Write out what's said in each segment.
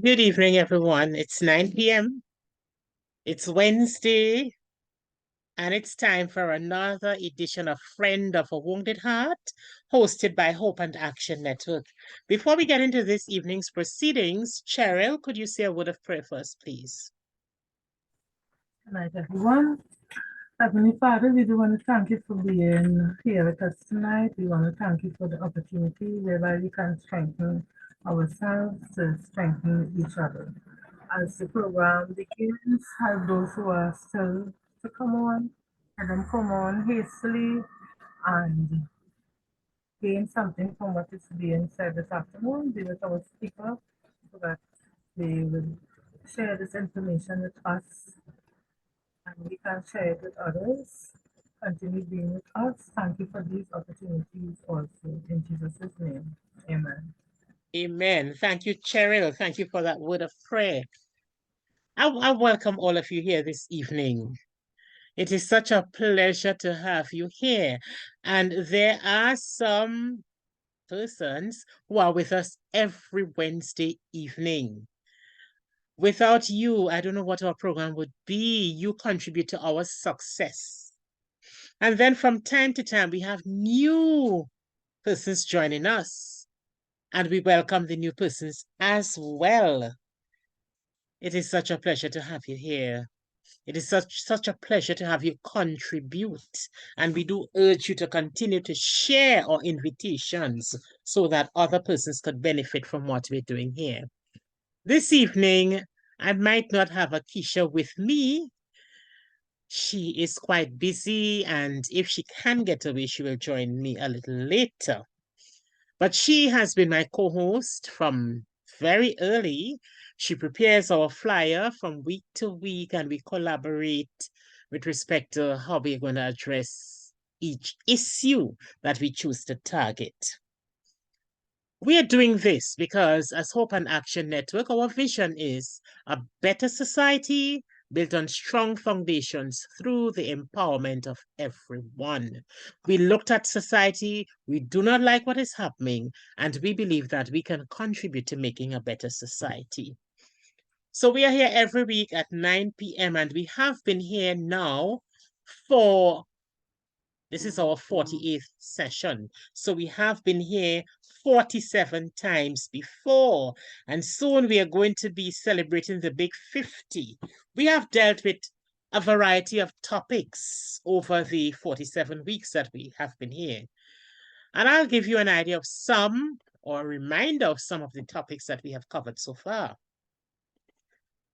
Good evening, everyone. It's 9 p.m. It's Wednesday, and it's time for another edition of Friend of a Wounded Heart, hosted by Hope and Action Network. Before we get into this evening's proceedings, Cheryl, could you say a word of prayer first, please? Good night, everyone. Heavenly Father, we do want to thank you for being here with us tonight. We want to thank you for the opportunity whereby we can strengthen ourselves to strengthen each other. As the program begins, have those who are still to come on, have them come on hastily and gain something from what is being said this afternoon. Be with our speaker so that they will share this information with us and we can share it with others. Continue being with us. Thank you for these opportunities also. In Jesus' name, amen. Amen. Thank you, Cheryl. Thank you for that word of prayer. I welcome all of you here this evening. It is such a pleasure to have you here. And there are some persons who are with us every Wednesday evening. Without you, I don't know what our program would be. You contribute to our success. And then from time to time, we have new persons joining us, and we welcome the new persons as well. It is such a pleasure to have you here. It is such a pleasure to have you contribute. And we do urge you to continue to share our invitations so that other persons could benefit from what we're doing here. This evening, I might not have Akeisha with me. She is quite busy, and if she can get away, she will join me a little later. But she has been my co-host from very early. She prepares our flyer from week to week, and we collaborate with respect to how we're going to address each issue that we choose to target. We are doing this because as Hope and Action Network, our vision is a better society built on strong foundations through the empowerment of everyone. We looked at society, we do not like what is happening, and we believe that we can contribute to making a better society. So we are here every week at 9 p.m. and we have been here now for this is our 48th session. So we have been here 47 times before, and soon we are going to be celebrating the big 50. We have dealt with a variety of topics over the 47 weeks that we have been here. And I'll give you an idea of some, or a reminder of some of the topics that we have covered so far.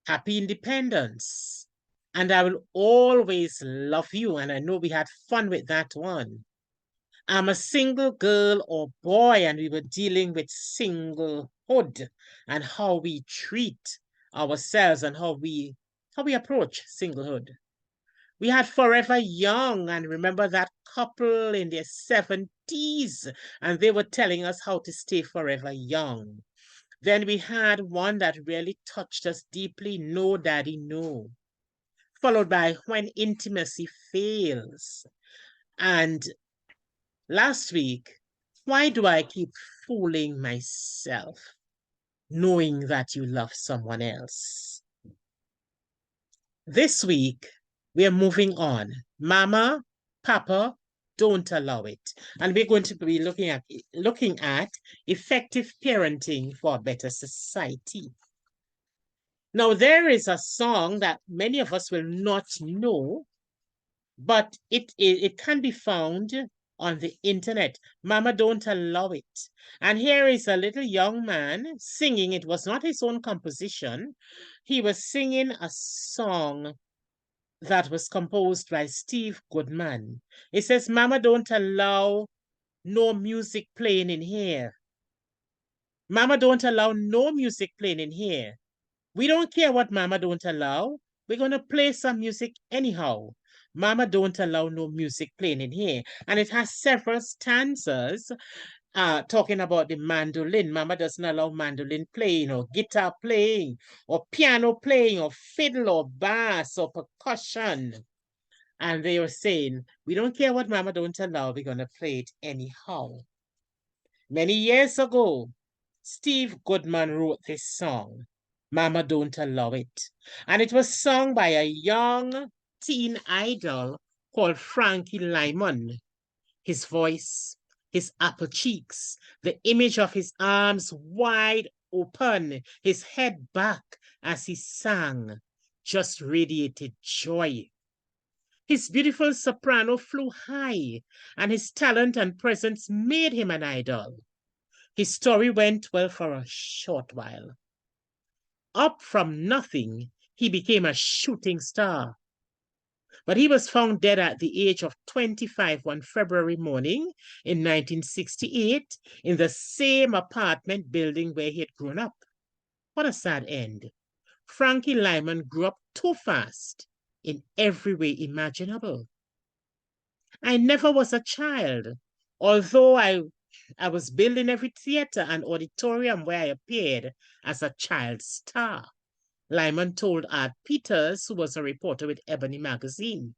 Happy Independence. And I will always love you. And I know we had fun with that one. I'm a single girl or boy, and we were dealing with singlehood and how we treat ourselves and how we approach singlehood. We had Forever Young, and remember that couple in their 70s, and they were telling us how to stay forever young. Then we had one that really touched us deeply, No Daddy No, followed by When Intimacy Fails. And last week, why do I keep fooling myself knowing that you love someone else? This week, we are moving on. Mama, Papa, don't allow it. And we're going to be looking at effective parenting for a better society. Now, there is a song that many of us will not know, but it can be found on the internet. Mama, don't allow it. And here is a little young man singing. It was not his own composition. He was singing a song that was composed by Steve Goodman. It says, Mama, don't allow no music playing in here. Mama, don't allow no music playing in here. We don't care what Mama don't allow. We're going to play some music anyhow. Mama don't allow no music playing in here. And it has several stanzas talking about the mandolin. Mama doesn't allow mandolin playing or guitar playing or piano playing or fiddle or bass or percussion. And they were saying, we don't care what Mama don't allow. We're going to play it anyhow. Many years ago, Steve Goodman wrote this song. Mama Don't Allow It. And it was sung by a young teen idol called Franky Lymon. His voice, his apple cheeks, the image of his arms wide open, his head back as he sang, just radiated joy. His beautiful soprano flew high, and his talent and presence made him an idol. His story went well for a short while. Up from nothing, he became a shooting star. But he was found dead at the age of 25 one February morning in 1968 in the same apartment building where he had grown up. What a sad end. Franky Lymon grew up too fast in every way imaginable. I never was a child, although I was building every theater and auditorium where I appeared as a child star. Lymon told Art Peters, who was a reporter with Ebony magazine.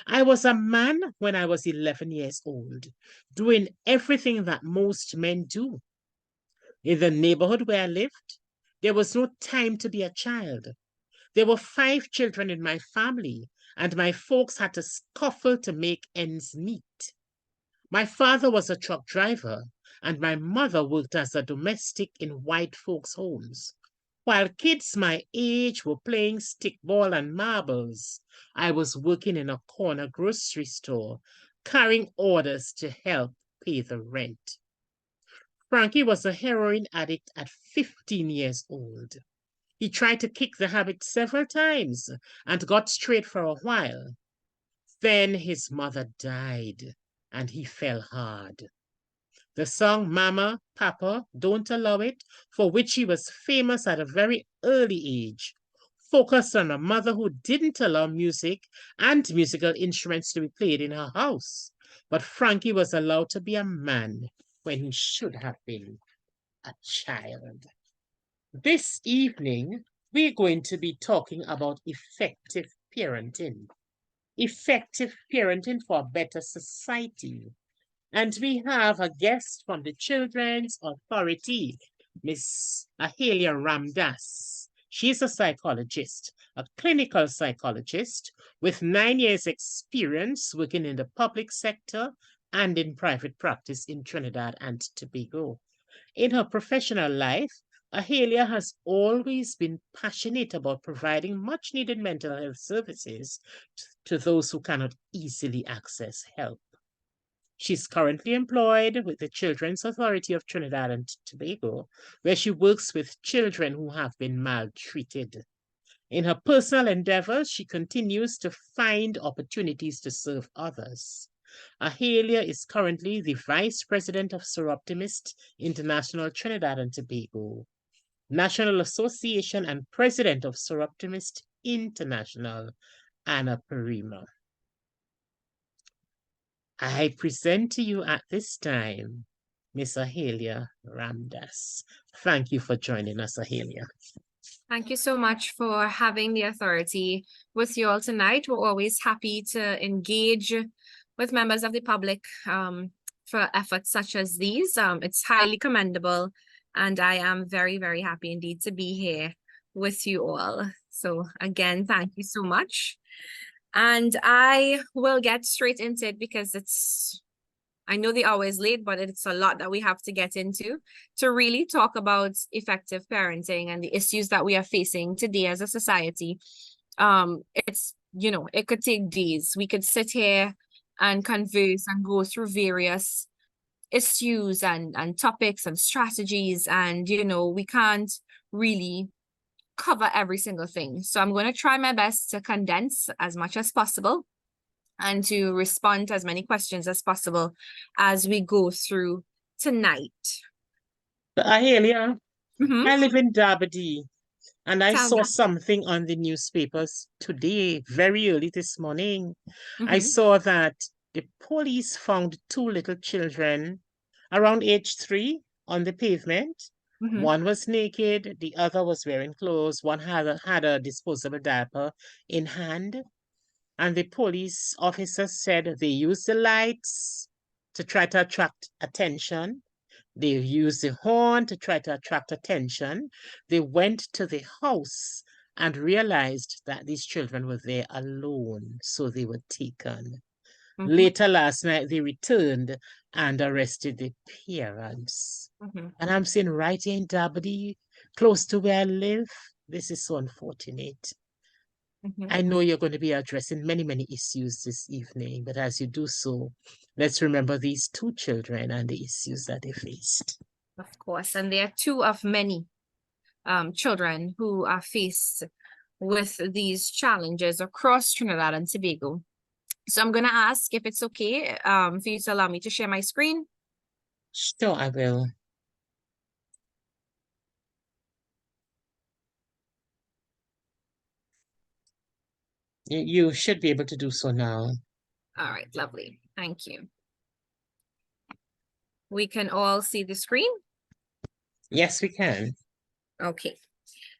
I was a man when I was 11 years old, doing everything that most men do. In the neighborhood where I lived, there was no time to be a child. There were 5 children in my family, and my folks had to scuffle to make ends meet. My father was a truck driver, and my mother worked as a domestic in white folks' homes. While kids my age were playing stickball and marbles, I was working in a corner grocery store, carrying orders to help pay the rent. Frankie was a heroin addict at 15 years old. He tried to kick the habit several times and got straight for a while. Then his mother died and he fell hard. The song Mama, Papa, Don't Allow It, for which he was famous at a very early age, focused on a mother who didn't allow music and musical instruments to be played in her house. But Frankie was allowed to be a man when he should have been a child. This evening, we're going to be talking about effective parenting. Effective parenting for a better society. And we have a guest from the Children's Authority, Miss Ahelia Ramdas. She's a psychologist, a clinical psychologist with 9 years experience working in the public sector and in private practice in Trinidad and Tobago. In her professional life, Ahelia has always been passionate about providing much needed mental health services to those who cannot easily access help. She's currently employed with the Children's Authority of Trinidad and Tobago, where she works with children who have been maltreated. In her personal endeavors, she continues to find opportunities to serve others. Ahelia is currently the Vice President of Soroptimist International Trinidad and Tobago, National Association and President of Soroptimist International, Anna Parima. I present to you at this time, Miss Ahelia Ramdas. Thank you for joining us, Ahelia. Thank you so much for having the authority with you all tonight. We're always happy to engage with members of the public for efforts such as these. It's highly commendable, and I am very, very happy indeed to be here with you all. So again, thank you so much. And I will get straight into it because I know the hour is late, but it's a lot that we have to get into to really talk about effective parenting and the issues that we are facing today as a society. It could take days. We could sit here and converse and go through various issues and topics and strategies, and we can't really cover every single thing. So I'm going to try my best to condense as much as possible and to respond to as many questions as possible as we go through tonight. Ahelia, I live in Derby, and I saw something on the newspapers today, very early this morning. I saw that the police found 2 little children around age 3 on the pavement. One was naked, the other was wearing clothes. One had a disposable diaper in hand. And the police officer said they used the lights to try to attract attention. They used the horn to try to attract attention. They went to the house and realized that these children were there alone, so they were taken. Later last night, they returned and arrested the parents. And I'm saying right here in Derby, close to where I live, this is so unfortunate. I know you're going to be addressing many, many issues this evening, but as you do so, let's remember these two children and the issues that they faced. Of course, and they are two of many children who are faced with these challenges across Trinidad and Tobago. So I'm going to ask if it's okay for you to allow me to share my screen. Sure, I will. You should be able to do so now. All right, lovely. Thank you. We can all see the screen? Yes, we can. Okay.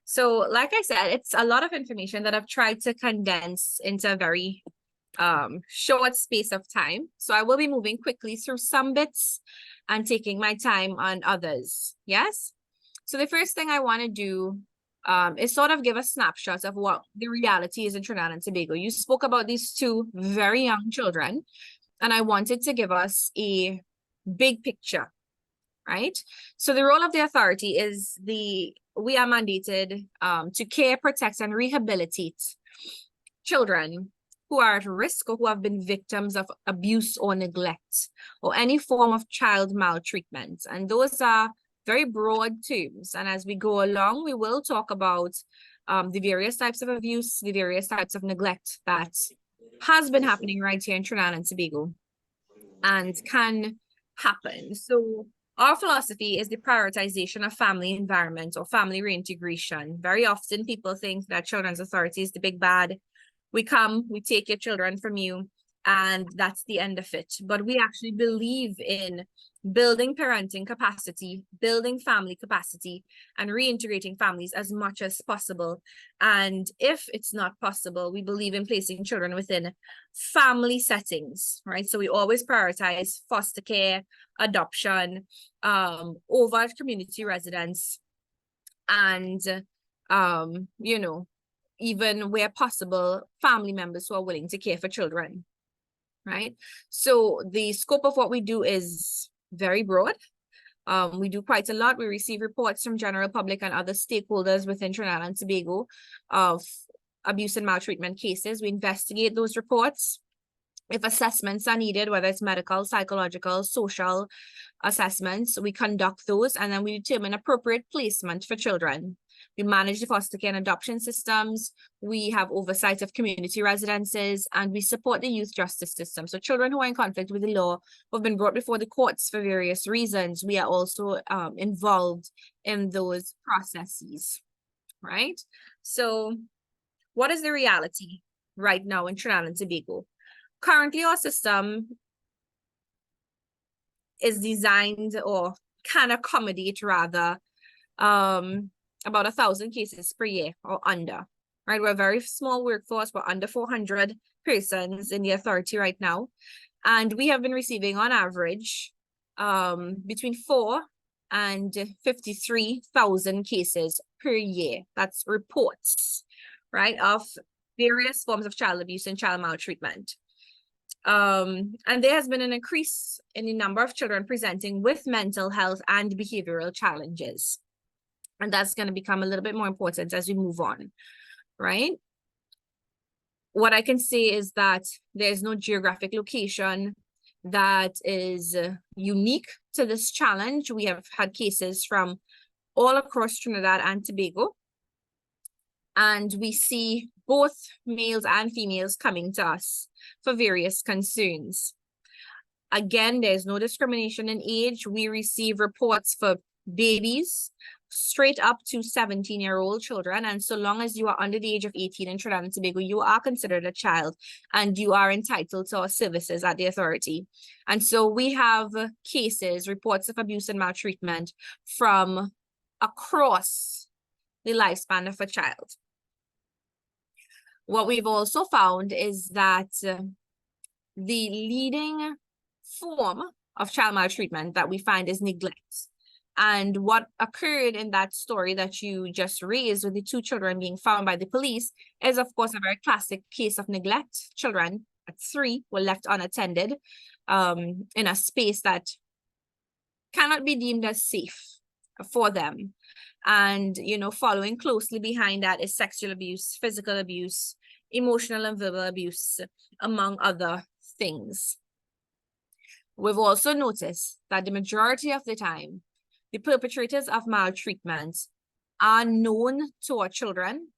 So like I said, it's a lot of information that I've tried to condense into a very short space of time. So I will be moving quickly through some bits and taking my time on others. Yes? So the first thing I want to do is sort of give a snapshot of what the reality is in Trinidad and Tobago. You spoke about these two very young children, and I wanted to give us a big picture, right? So the role of the authority is we are mandated to care, protect, and rehabilitate children who are at risk or who have been victims of abuse or neglect or any form of child maltreatment. And those are very broad terms. And as we go along, we will talk about the various types of abuse, the various types of neglect that has been happening right here in Trinidad and Tobago and can happen. So our philosophy is the prioritization of family environment or family reintegration. Very often people think that Children's Authority is the big bad. We come, we take your children from you, and that's the end of it. But we actually believe in building parenting capacity, building family capacity, and reintegrating families as much as possible. And if it's not possible, we believe in placing children within family settings, right? So we always prioritize foster care, adoption, over community residence, and, you know, even where possible, family members who are willing to care for children, right? So the scope of what we do is very broad. We do quite a lot. We receive reports from general public and other stakeholders within Trinidad and Tobago of abuse and maltreatment cases. We investigate those reports. If assessments are needed, whether it's medical, psychological, social assessments, we conduct those, and then we determine appropriate placement for children. We manage the foster care and adoption systems. We have oversight of community residences, and we support the youth justice system. So children who are in conflict with the law, who have been brought before the courts for various reasons, we are also involved in those processes, right? So what is the reality right now in Trinidad and Tobago? Currently, our system is designed, or can accommodate rather, about 1,000 cases per year or under, right? We're a very small workforce. We're under 400 persons in the authority right now. And we have been receiving on average between 4 and 53,000 cases per year. That's reports, right, of various forms of child abuse and child maltreatment. And there has been an increase in the number of children presenting with mental health and behavioral challenges. And that's going to become a little bit more important as we move on, right? What I can say is that there's no geographic location that is unique to this challenge. We have had cases from all across Trinidad and Tobago. And we see both males and females coming to us for various concerns. Again, there's no discrimination in age. We receive reports for babies straight up to 17-year-old children. And so long as you are under the age of 18 in Trinidad and Tobago, you are considered a child and you are entitled to our services at the authority. And so we have cases, reports of abuse and maltreatment from across the lifespan of a child. What we've also found is that the leading form of child maltreatment that we find is neglect. And what occurred in that story that you just raised with the 2 children being found by the police is, of course, a very classic case of neglect. Children at 3 were left unattended in a space that cannot be deemed as safe for them. And, you know, following closely behind that is sexual abuse, physical abuse, emotional and verbal abuse, among other things. We've also noticed that the majority of the time, the perpetrators of maltreatment are known to our children.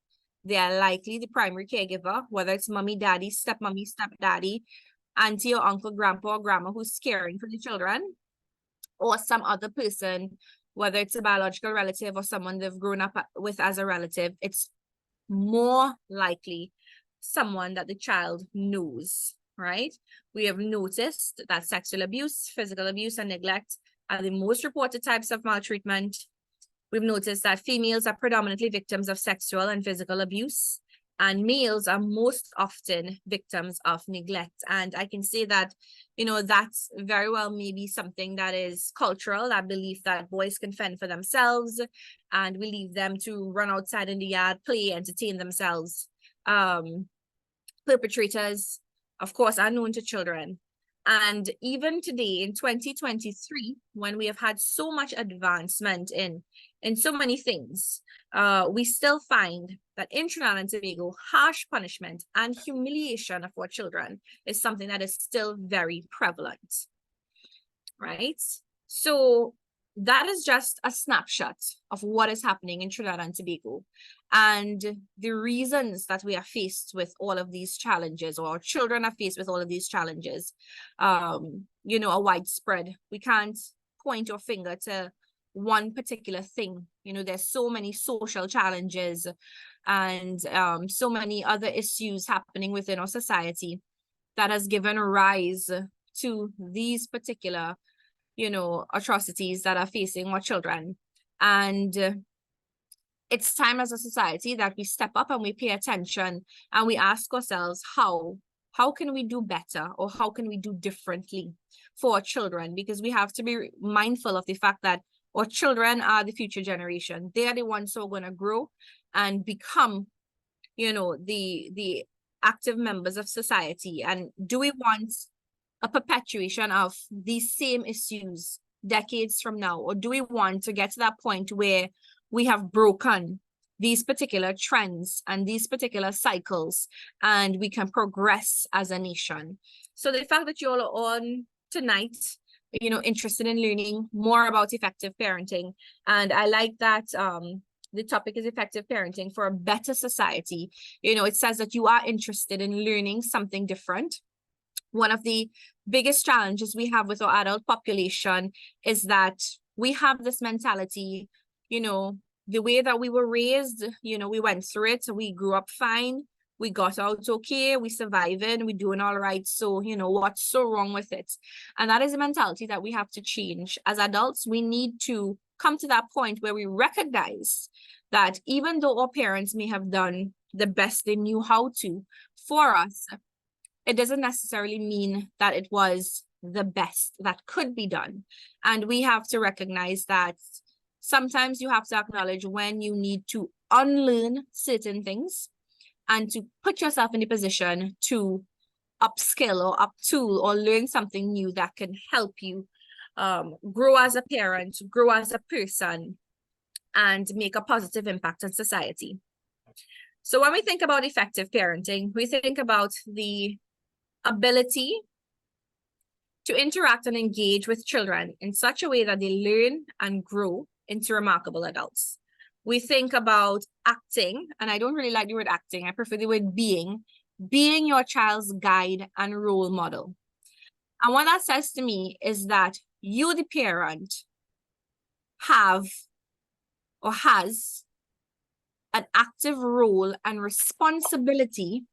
They are likely the primary caregiver, whether it's mommy, daddy, stepmommy, stepdaddy, auntie or uncle, grandpa or grandma who's caring for the children, or some other person, whether it's a biological relative or someone they've grown up with as a relative. It's more likely someone that the child knows, right? We have noticed that sexual abuse, physical abuse, and neglect are the most reported types of maltreatment. We've noticed that females are predominantly victims of sexual and physical abuse, and males are most often victims of neglect. And I can say that, you know, that's very well maybe something that is cultural, that belief that boys can fend for themselves and we leave them to run outside in the yard, play, entertain themselves. Perpetrators, of course, are known to children. And even today in 2023, when we have had so much advancement in so many things, we still find that in Trinidad and Tobago, harsh punishment and humiliation of our children is something that is still very prevalent, right? So that is just a snapshot of what is happening in Trinidad and Tobago and the reasons that we are faced with all of these challenges, or our children are faced with all of these challenges, you know, are widespread. We can't point our finger to one particular thing. You know, there's so many social challenges and so many other issues happening within our society that has given rise to these particular, you know, atrocities that are facing our children. And it's time as a society that we step up and we pay attention and we ask ourselves, how can we do better, or how can we do differently for our children? Because we have to be mindful of the fact that our children are the future generation. They are the ones who are going to grow and become, you know, the active members of society. And do we want a perpetuation of these same issues decades from now? Or do we want to get to that point where we have broken these particular trends and these particular cycles and we can progress as a nation? So the fact that you all are on tonight, you know, interested in learning more about effective parenting, and I like that the topic is effective parenting for a better society. You know, it says that you are interested in learning something different. One of the biggest challenges we have with our adult population is that we have this mentality, you know, the way that we were raised, you know, we went through it, so we grew up fine, we got out okay, we survived it, we're doing all right. So, you know, what's so wrong with it? And that is a mentality that we have to change. As adults, we need to come to that point where we recognize that even though our parents may have done the best they knew how to for us, it doesn't necessarily mean that it was the best that could be done. And we have to recognize that sometimes you have to acknowledge when you need to unlearn certain things and to put yourself in the position to upskill or uptool or learn something new that can help you grow as a parent, grow as a person, and make a positive impact on society. So when we think about effective parenting, we think about the ability to interact and engage with children in such a way that they learn and grow into remarkable adults. We think about acting, and I don't really like the word acting, I prefer the word being your child's guide and role model. And what that says to me is that you, the parent, have or has an active role and responsibility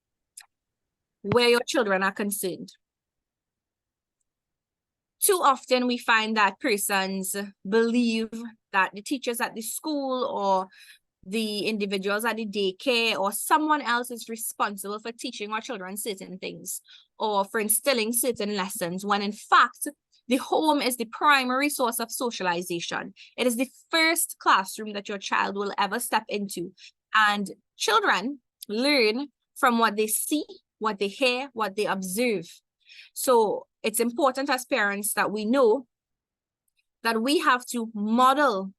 where your children are concerned. Too often we find that persons believe that the teachers at the school or the individuals at the daycare or someone else is responsible for teaching our children certain things or for instilling certain lessons, when in fact, The home is the primary source of socialization. It is the first classroom that your child will ever step into. And children learn from what they see, what they hear, what they observe. So it's important as parents that we know that we have to model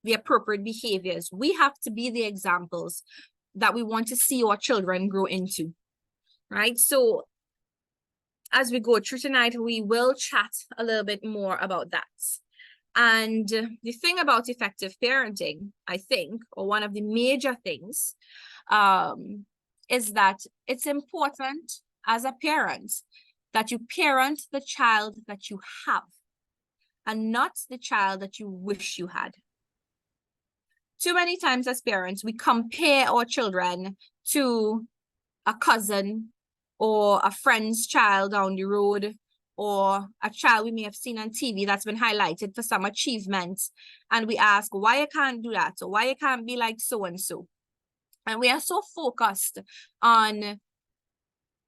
the appropriate behaviors. We have to be the examples that we want to see our children grow into, right? So as we go through tonight, we will chat a little bit more about that. And the thing about effective parenting, I think, or one of the major things, is that it's important as a parent that you parent the child that you have and not the child that you wish you had. Too many times as parents, we compare our children to a cousin or a friend's child down the road, or a child we may have seen on TV that's been highlighted for some achievement. And we ask why you can't do that, or why you can't be like so-and-so. And we are so focused on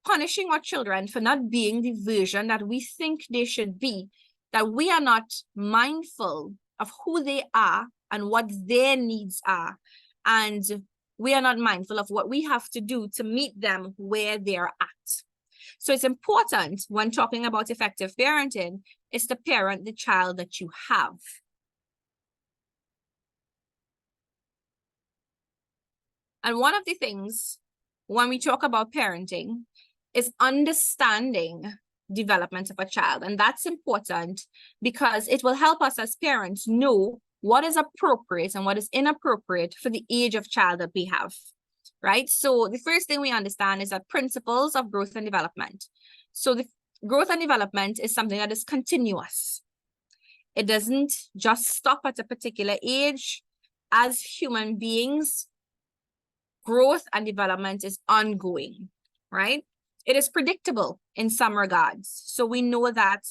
punishing our children for not being the version that we think they should be, that we are not mindful of who they are and what their needs are. And we are not mindful of what we have to do to meet them where they're at. So it's important when talking about effective parenting is to parent the child that you have. And one of the things when we talk about parenting is understanding development of a child. And that's important because it will help us as parents know what is appropriate and what is inappropriate for the age of child that we have, right? So the first thing we understand is that principles of growth and development. So the growth and development is something that is continuous. It doesn't just stop at a particular age. As human beings, growth and development is ongoing, right? It is predictable in some regards. So we know that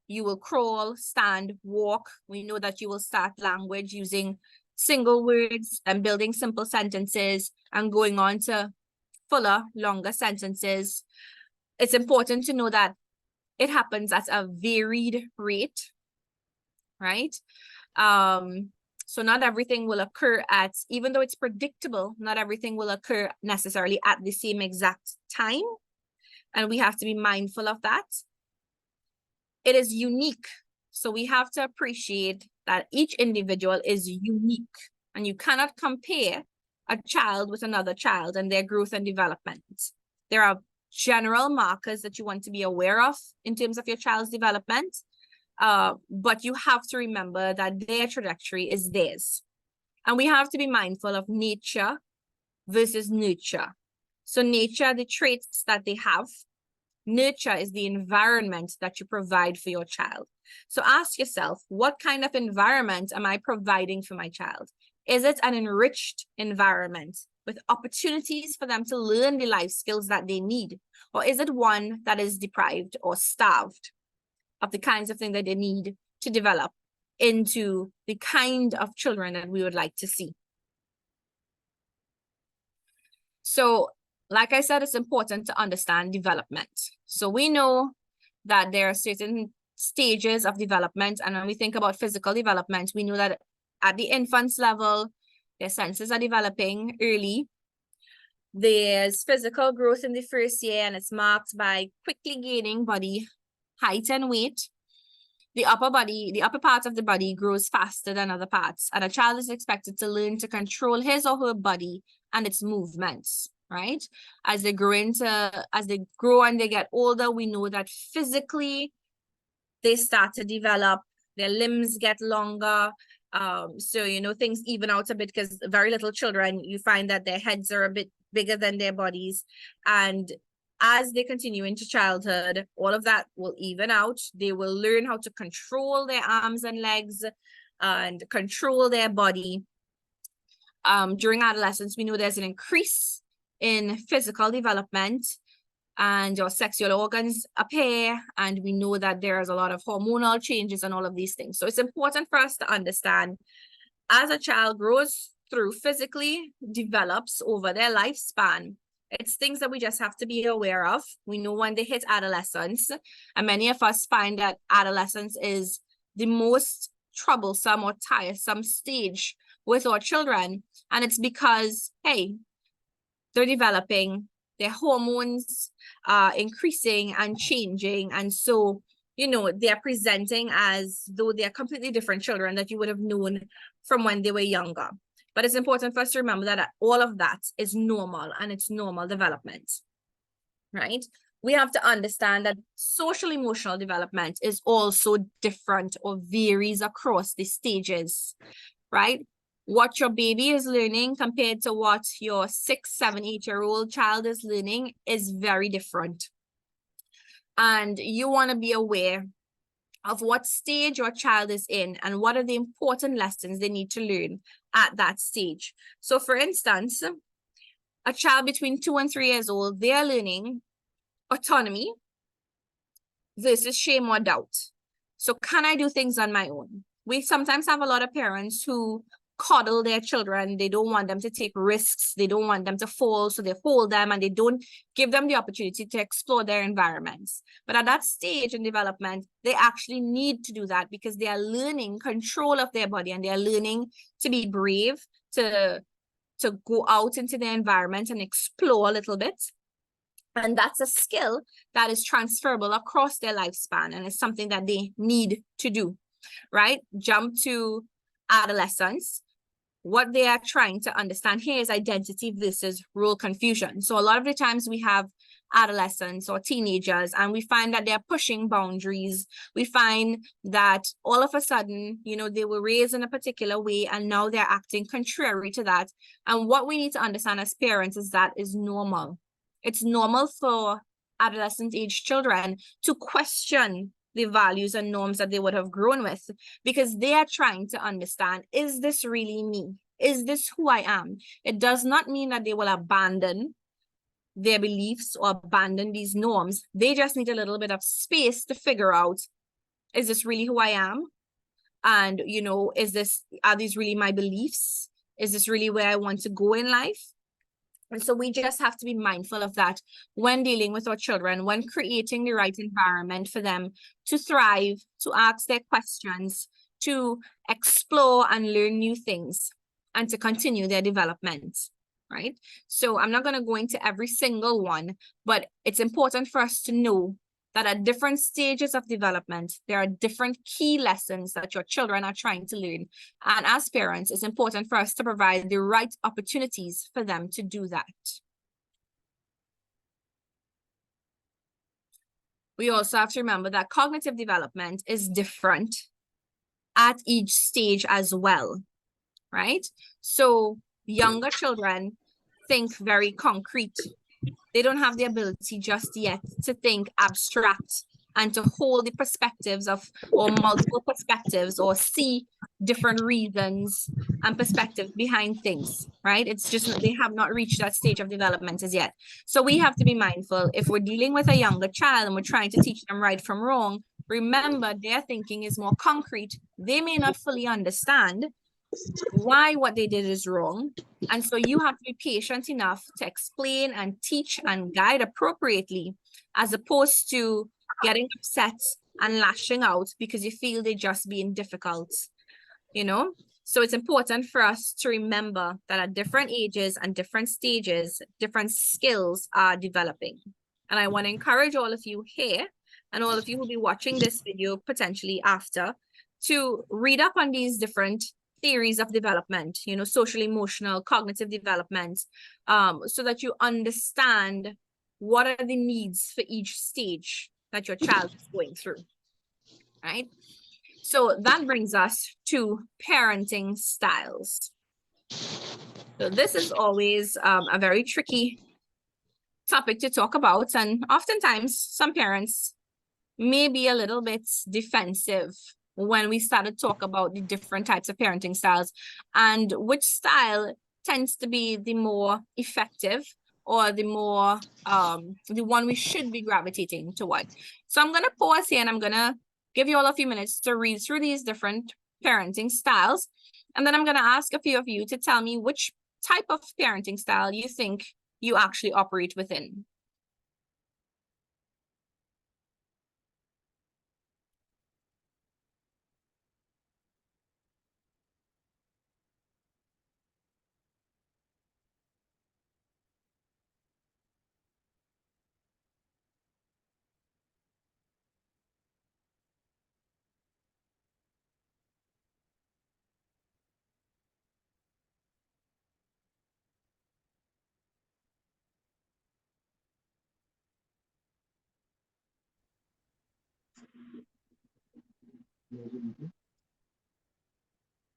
you will crawl, stand, walk. We know that you will start language using single words and building simple sentences and going on to fuller, longer sentences. It's important to know that it happens at a varied rate, right? So not everything will occur at, even though it's predictable, not everything will occur necessarily at the same exact time. And we have to be mindful of that. It is unique. So we have to appreciate that each individual is unique, and you cannot compare a child with another child and their growth and development. There are general markers that you want to be aware of in terms of your child's development, but you have to remember that their trajectory is theirs. And we have to be mindful of nature versus nurture. So nature, the traits that they have. Nurture is the environment that you provide for your child. So ask yourself, what kind of environment am I providing for my child? Is it an enriched environment with opportunities for them to learn the life skills that they need? Or is it one that is deprived or starved of the kinds of things that they need to develop into the kind of children that we would like to see? So, like I said, it's important to understand development. So we know that there are certain stages of development. And when we think about physical development, we know that at the infant's level, their senses are developing early. There's physical growth in the first year, and it's marked by quickly gaining body height and weight. The upper part of the body grows faster than other parts, and a child is expected to learn to control his or her body and its movements, right? As they grow and they get older, we know that physically they start to develop, their limbs get longer. So, you know, things even out a bit, because very little children, you find that their heads are a bit bigger than their bodies. And as they continue into childhood, all of that will even out. They will learn how to control their arms and legs and control their body. During adolescence, we know there's an increase in physical development, and your sexual organs appear, and we know that there's a lot of hormonal changes and all of these things. So it's important for us to understand, as a child grows through, physically develops over their lifespan, It's things that we just have to be aware of. We know when they hit adolescence, and many of us find that adolescence is the most troublesome or tiresome stage with our children. And it's because, hey, they're developing, their hormones are increasing and changing. And so, you know, they're presenting as though they're completely different children that you would have known from when they were younger. But it's important for us to remember that all of that is normal, and it's normal development, right? We have to understand that social emotional development is also different or varies across the stages, right? What your baby is learning compared to what your 6, 7, 8-year-old child is learning is very different. And you want to be aware of what stage your child is in and what are the important lessons they need to learn at that stage. So for instance, a child between 2 and 3 years old, they are learning autonomy versus shame or doubt. So can I do things on my own? We sometimes have a lot of parents who coddle their children. They don't want them to take risks. They don't want them to fall. So they hold them and they don't give them the opportunity to explore their environments. But at that stage in development, they actually need to do that because they are learning control of their body, and they are learning to be brave, to go out into their environment and explore a little bit. And that's a skill that is transferable across their lifespan, and it's something that they need to do, right? Jump to adolescence. What they are trying to understand here is identity versus role confusion. So a lot of the times we have adolescents or teenagers, and we find that they're pushing boundaries. We find that all of a sudden, you know, they were raised in a particular way and now they're acting contrary to that. And what we need to understand as parents is that is normal. It's normal for adolescent age children to question the values and norms that they would have grown with, because they are trying to understand, is this really me? Is this who I am? It does not mean that they will abandon their beliefs or abandon these norms. They just need a little bit of space to figure out, is this really who I am? And, you know, are these really my beliefs? Is this really where I want to go in life? And so we just have to be mindful of that when dealing with our children, when creating the right environment for them to thrive, to ask their questions, to explore and learn new things, and to continue their development, right? So I'm not going to go into every single one, but it's important for us to know that at different stages of development, there are different key lessons that your children are trying to learn. And as parents, it's important for us to provide the right opportunities for them to do that. We also have to remember that cognitive development is different at each stage as well, right? So younger children think very concrete. They don't have the ability just yet to think abstract and to hold the perspectives of, or multiple perspectives, or see different reasons and perspectives behind things, right? It's just, they have not reached that stage of development as yet. So we have to be mindful, if we're dealing with a younger child and we're trying to teach them right from wrong, remember their thinking is more concrete. They may not fully understand why what they did is wrong. And so you have to be patient enough to explain and teach and guide appropriately, as opposed to getting upset and lashing out because you feel they're just being difficult, you know? So it's important for us to remember that at different ages and different stages, different skills are developing. And I want to encourage all of you here and all of you who will be watching this video potentially after to read up on these different theories of development, you know, social, emotional, cognitive development, so that you understand what are the needs for each stage that your child is going through, right? So that brings us to parenting styles. So this is always a very tricky topic to talk about, and oftentimes some parents may be a little bit defensive when we started to talk about the different types of parenting styles and which style tends to be the more effective or the more, the one we should be gravitating toward. So I'm going to pause here and I'm going to give you all a few minutes to read through these different parenting styles. And then I'm going to ask a few of you to tell me which type of parenting style you think you actually operate within?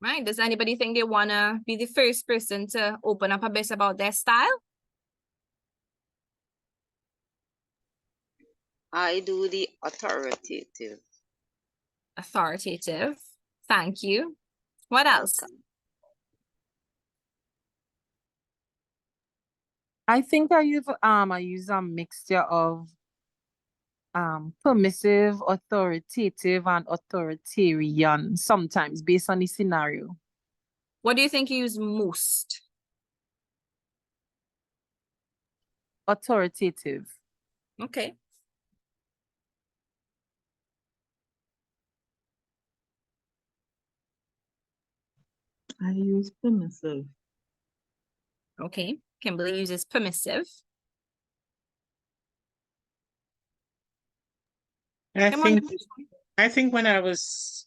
Right. Does anybody think they want to be the first person to open up a bit about their style? I do the authoritative. Authoritative. Thank you. What else? I think I use a mixture of permissive, authoritative, and authoritarian sometimes based on the scenario. What do you think you use most? Authoritative. Okay. I use permissive. Okay. Kimberly uses permissive. I Come on. think when I was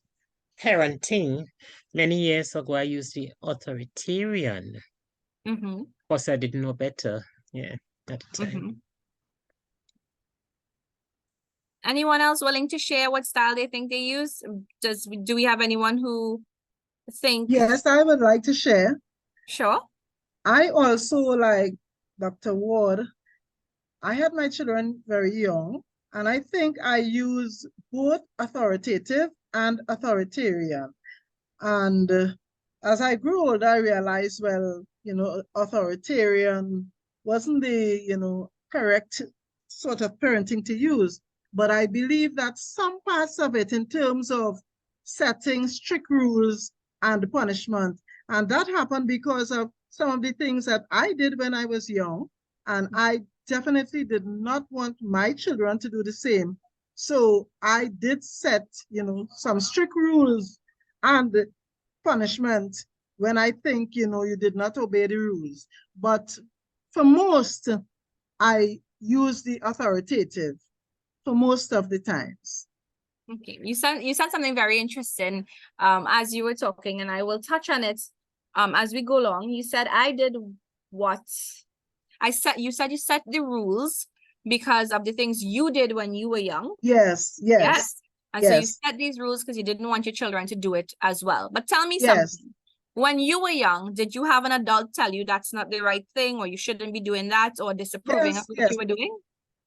parenting many years ago, I used the authoritarian. Mm-hmm. Of course, I didn't know better. Yeah, at the time. Mm-hmm. Anyone else willing to share what style they think they use? Do we have anyone who think? Yes, I would like to share. Sure. I also, like Dr. Ward, I had my children very young, and I think I use both authoritative and authoritarian. And as I grew older, I realized, well, authoritarian wasn't the, correct sort of parenting to use. But I believe that some parts of it in terms of setting strict rules and punishment, and that happened because of some of the things that I did when I was young, and I definitely did not want my children to do the same. So I did set, some strict rules and punishment when I think, you did not obey the rules. But for most, I use the authoritative for most of the times. Okay, you said something very interesting as you were talking, and I will touch on it as we go along. You said I did what I said. You said you set the rules because of the things you did when you were young. Yes. And so you set these rules because you didn't want your children to do it as well. But tell me something. When you were young, did you have an adult tell you that's not the right thing, or you shouldn't be doing that, or disapproving of what you were doing?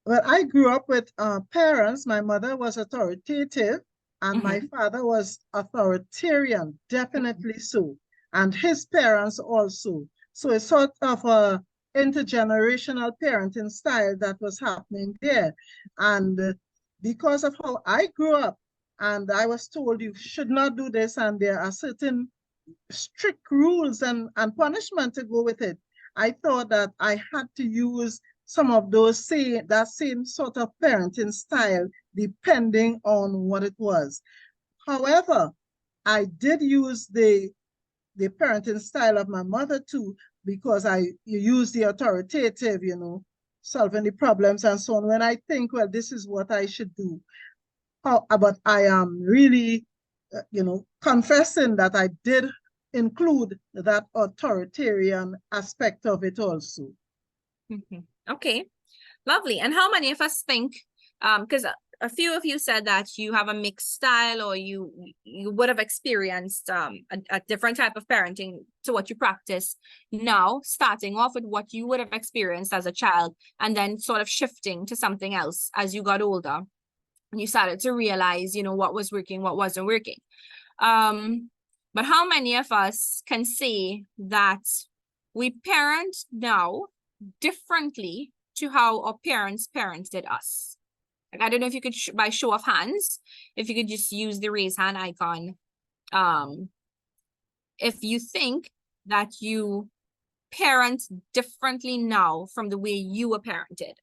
Well, I grew up with parents. My mother was authoritative and my father was authoritarian, definitely so. And his parents also. So it's sort of a intergenerational parenting style that was happening there. And because of how I grew up, and I was told you should not do this, and there are certain strict rules and punishment to go with it, I thought that I had to use some of those that same sort of parenting style depending on what it was. However, I did use the parenting style of my mother too, because you use the authoritative, solving the problems and so on. When I think, well, this is what I should do. But I am really, confessing that I did include that authoritarian aspect of it also. Okay, lovely. And how many of us think, because a few of you said that you have a mixed style, or you would have experienced a different type of parenting to what you practice now, starting off with what you would have experienced as a child, and then sort of shifting to something else as you got older, and you started to realize, what was working, what wasn't working. But how many of us can say that we parent now differently to how our parents parented us? Like, I don't know if you could, by show of hands, if you could just use the raise hand icon. If you think that you parent differently now from the way you were parented?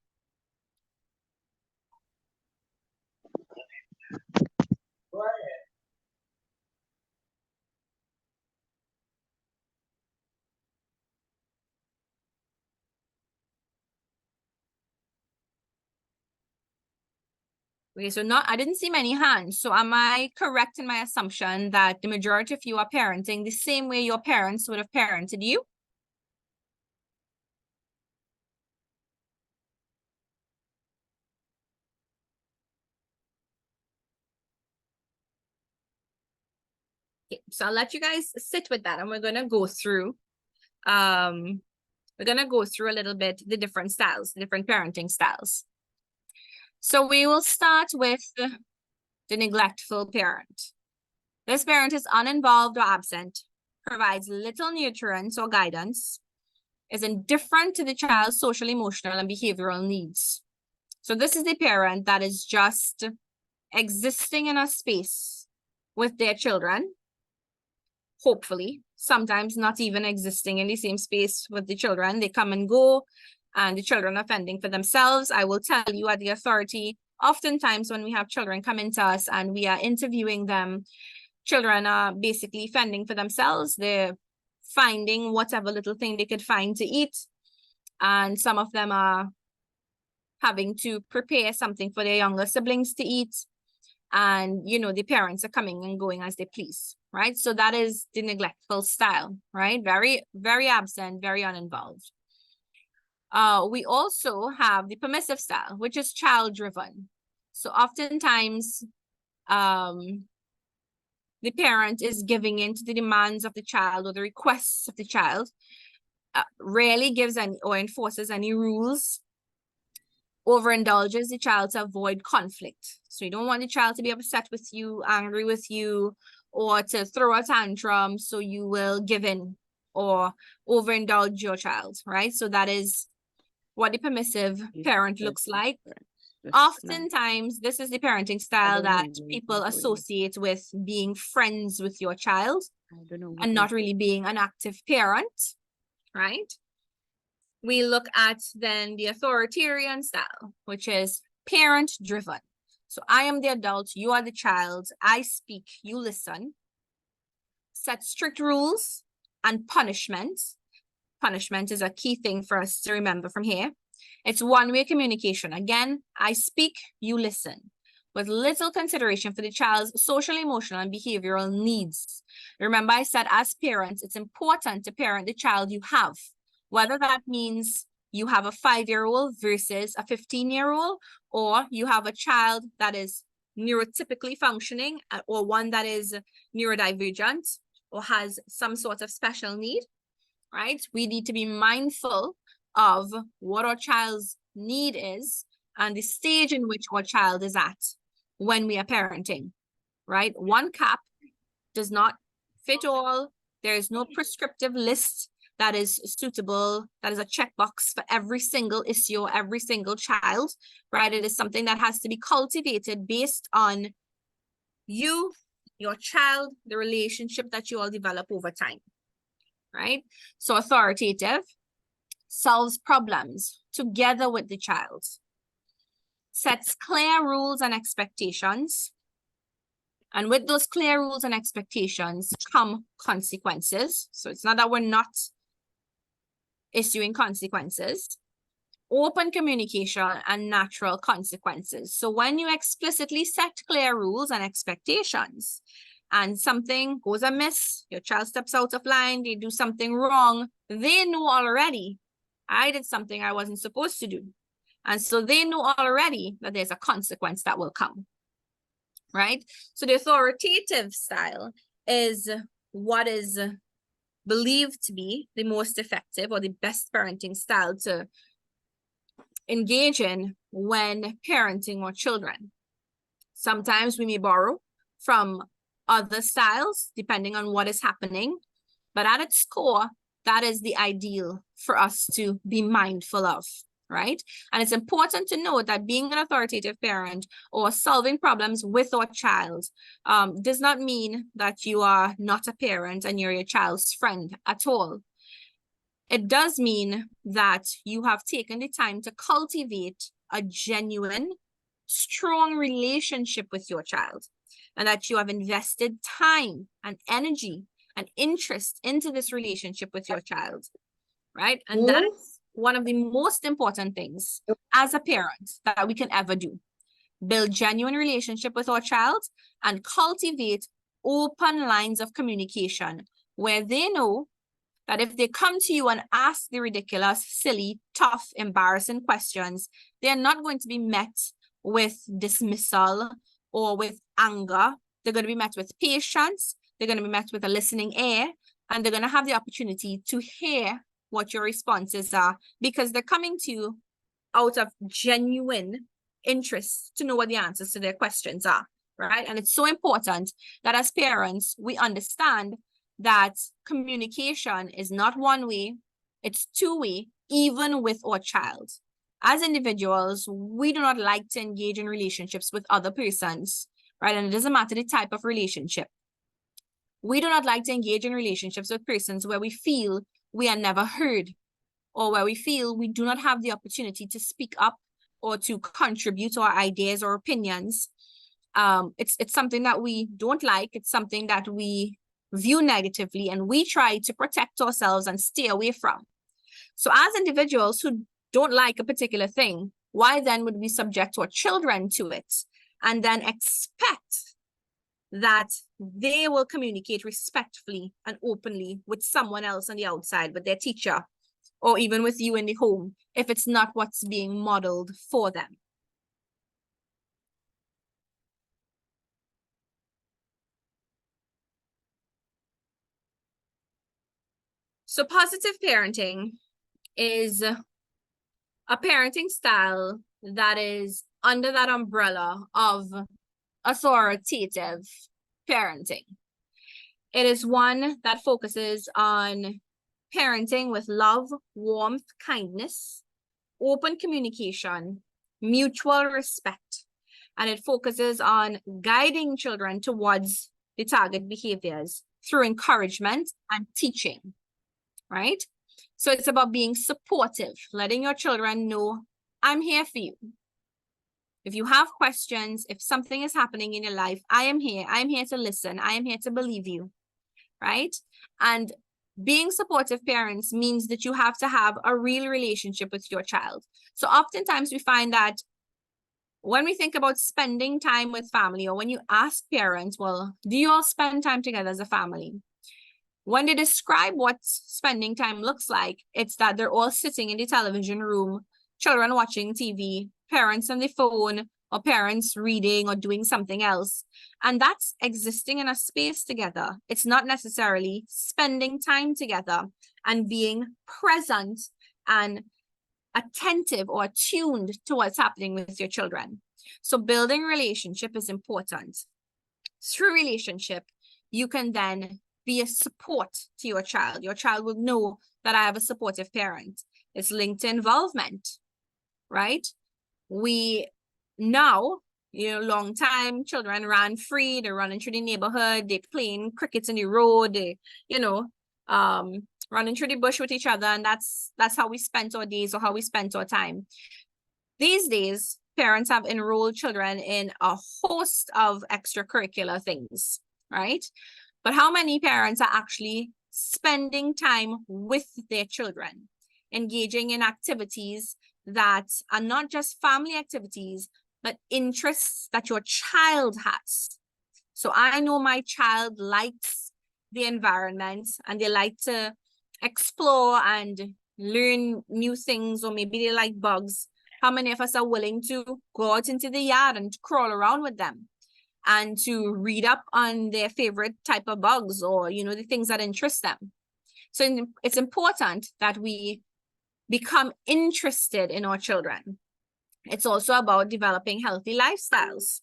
Okay, so I didn't see many hands. So am I correct in my assumption that the majority of you are parenting the same way your parents would have parented you? Okay, so I'll let you guys sit with that and we're gonna go through a little bit the different styles, the different parenting styles. So we will start with the neglectful parent. This parent is uninvolved or absent, provides little nutrients or guidance, is indifferent to the child's social, emotional, and behavioral needs. So this is the parent that is just existing in a space with their children, hopefully, sometimes not even existing in the same space with the children. They come and go, and the children are fending for themselves. I will tell you at the authority, oftentimes when we have children come into us and we are interviewing them, children are basically fending for themselves. They're finding whatever little thing they could find to eat. And some of them are having to prepare something for their younger siblings to eat. And, you know, the parents are coming and going as they please, right? So that is the neglectful style, right? Very, very absent, very uninvolved. We also have the permissive style, which is child-driven. So oftentimes, the parent is giving in to the demands of the child or the requests of the child, rarely gives any or enforces any rules, overindulges the child to avoid conflict. So you don't want the child to be upset with you, angry with you, or to throw a tantrum, so you will give in or overindulge your child, right? So that is what the permissive parent looks like. Oftentimes, this is the parenting style that people associate with being friends with your child and not really being an active parent, right? We look at then the authoritarian style, which is parent-driven. So I am the adult, you are the child, I speak, you listen. Set strict rules and punishment. Punishment is a key thing for us to remember from here. It's one-way communication. Again, I speak, you listen, with little consideration for the child's social, emotional, and behavioral needs. Remember, I said as parents, it's important to parent the child you have, whether that means you have a 5-year-old versus a 15-year-old, or you have a child that is neurotypically functioning, or one that is neurodivergent or has some sort of special need, right? We need to be mindful of what our child's need is and the stage in which our child is at when we are parenting, right? One cap does not fit all. There is no prescriptive list that is suitable, that is a checkbox for every single issue or every single child, right? It is something that has to be cultivated based on you, your child, the relationship that you all develop over time, right? So authoritative solves problems together with the child, sets clear rules and expectations. And with those clear rules and expectations come consequences. So it's not that we're not issuing consequences. Open communication and natural consequences. So when you explicitly set clear rules and expectations and something goes amiss, your child steps out of line, they do something wrong, they know already, I did something I wasn't supposed to do. And so they know already that there's a consequence that will come, right? So the authoritative style is what is believed to be the most effective or the best parenting style to engage in when parenting our children. Sometimes we may borrow from other styles depending on what is happening, but at its core, that is the ideal for us to be mindful of, right? And it's important to note that being an authoritative parent or solving problems with our child does not mean that you are not a parent and you're your child's friend at all. It does mean that you have taken the time to cultivate a genuine, strong relationship with your child, and that you have invested time and energy and interest into this relationship with your child, right? And that is one of the most important things as a parent that we can ever do. Build genuine relationship with our child and cultivate open lines of communication where they know that if they come to you and ask the ridiculous, silly, tough, embarrassing questions, they're not going to be met with dismissal or with anger. They're going to be met with patience. They're going to be met with a listening ear, and they're going to have the opportunity to hear what your responses are, because they're coming to you out of genuine interest to know what the answers to their questions are, right? And it's so important that as parents, we understand that communication is not one way, it's two-way, even with our child. As individuals, we do not like to engage in relationships with other persons, right? And it doesn't matter the type of relationship. We do not like to engage in relationships with persons where we feel we are never heard, or where we feel we do not have the opportunity to speak up or to contribute our ideas or opinions. It's something that we don't like. It's something that we view negatively, and we try to protect ourselves and stay away from. So as individuals who don't like a particular thing, why then would we subject our children to it and then expect that they will communicate respectfully and openly with someone else on the outside, with their teacher, or even with you in the home, if it's not what's being modeled for them? So positive parenting is a parenting style that is under that umbrella of authoritative parenting. It is one that focuses on parenting with love, warmth, kindness, open communication, mutual respect, and it focuses on guiding children towards the target behaviors through encouragement and teaching, right? So it's about being supportive, letting your children know, I'm here for you. If you have questions, if something is happening in your life, I am here. I'm here to listen. I am here to believe you, right? And being supportive parents means that you have to have a real relationship with your child. So oftentimes we find that when we think about spending time with family, or when you ask parents, well, do you all spend time together as a family? When they describe what spending time looks like, it's that they're all sitting in the television room, children watching TV, parents on the phone, or parents reading or doing something else. And that's existing in a space together. It's not necessarily spending time together and being present and attentive or attuned to what's happening with your children. So building relationship is important. Through relationship, you can then be a support to your child. Your child will know that I have a supportive parent. It's linked to involvement, right? We now, long time, children ran free, they're running through the neighborhood, they're playing crickets in the road, they, running through the bush with each other, and that's how we spent our days, or how we spent our time. These days, parents have enrolled children in a host of extracurricular things, right? But how many parents are actually spending time with their children, engaging in activities that are not just family activities, but interests that your child has? So I know my child likes the environment and they like to explore and learn new things, or maybe they like bugs. How many of us are willing to go out into the yard and crawl around with them and to read up on their favorite type of bugs, or, the things that interest them? So it's important that we become interested in our children. It's also about developing healthy lifestyles.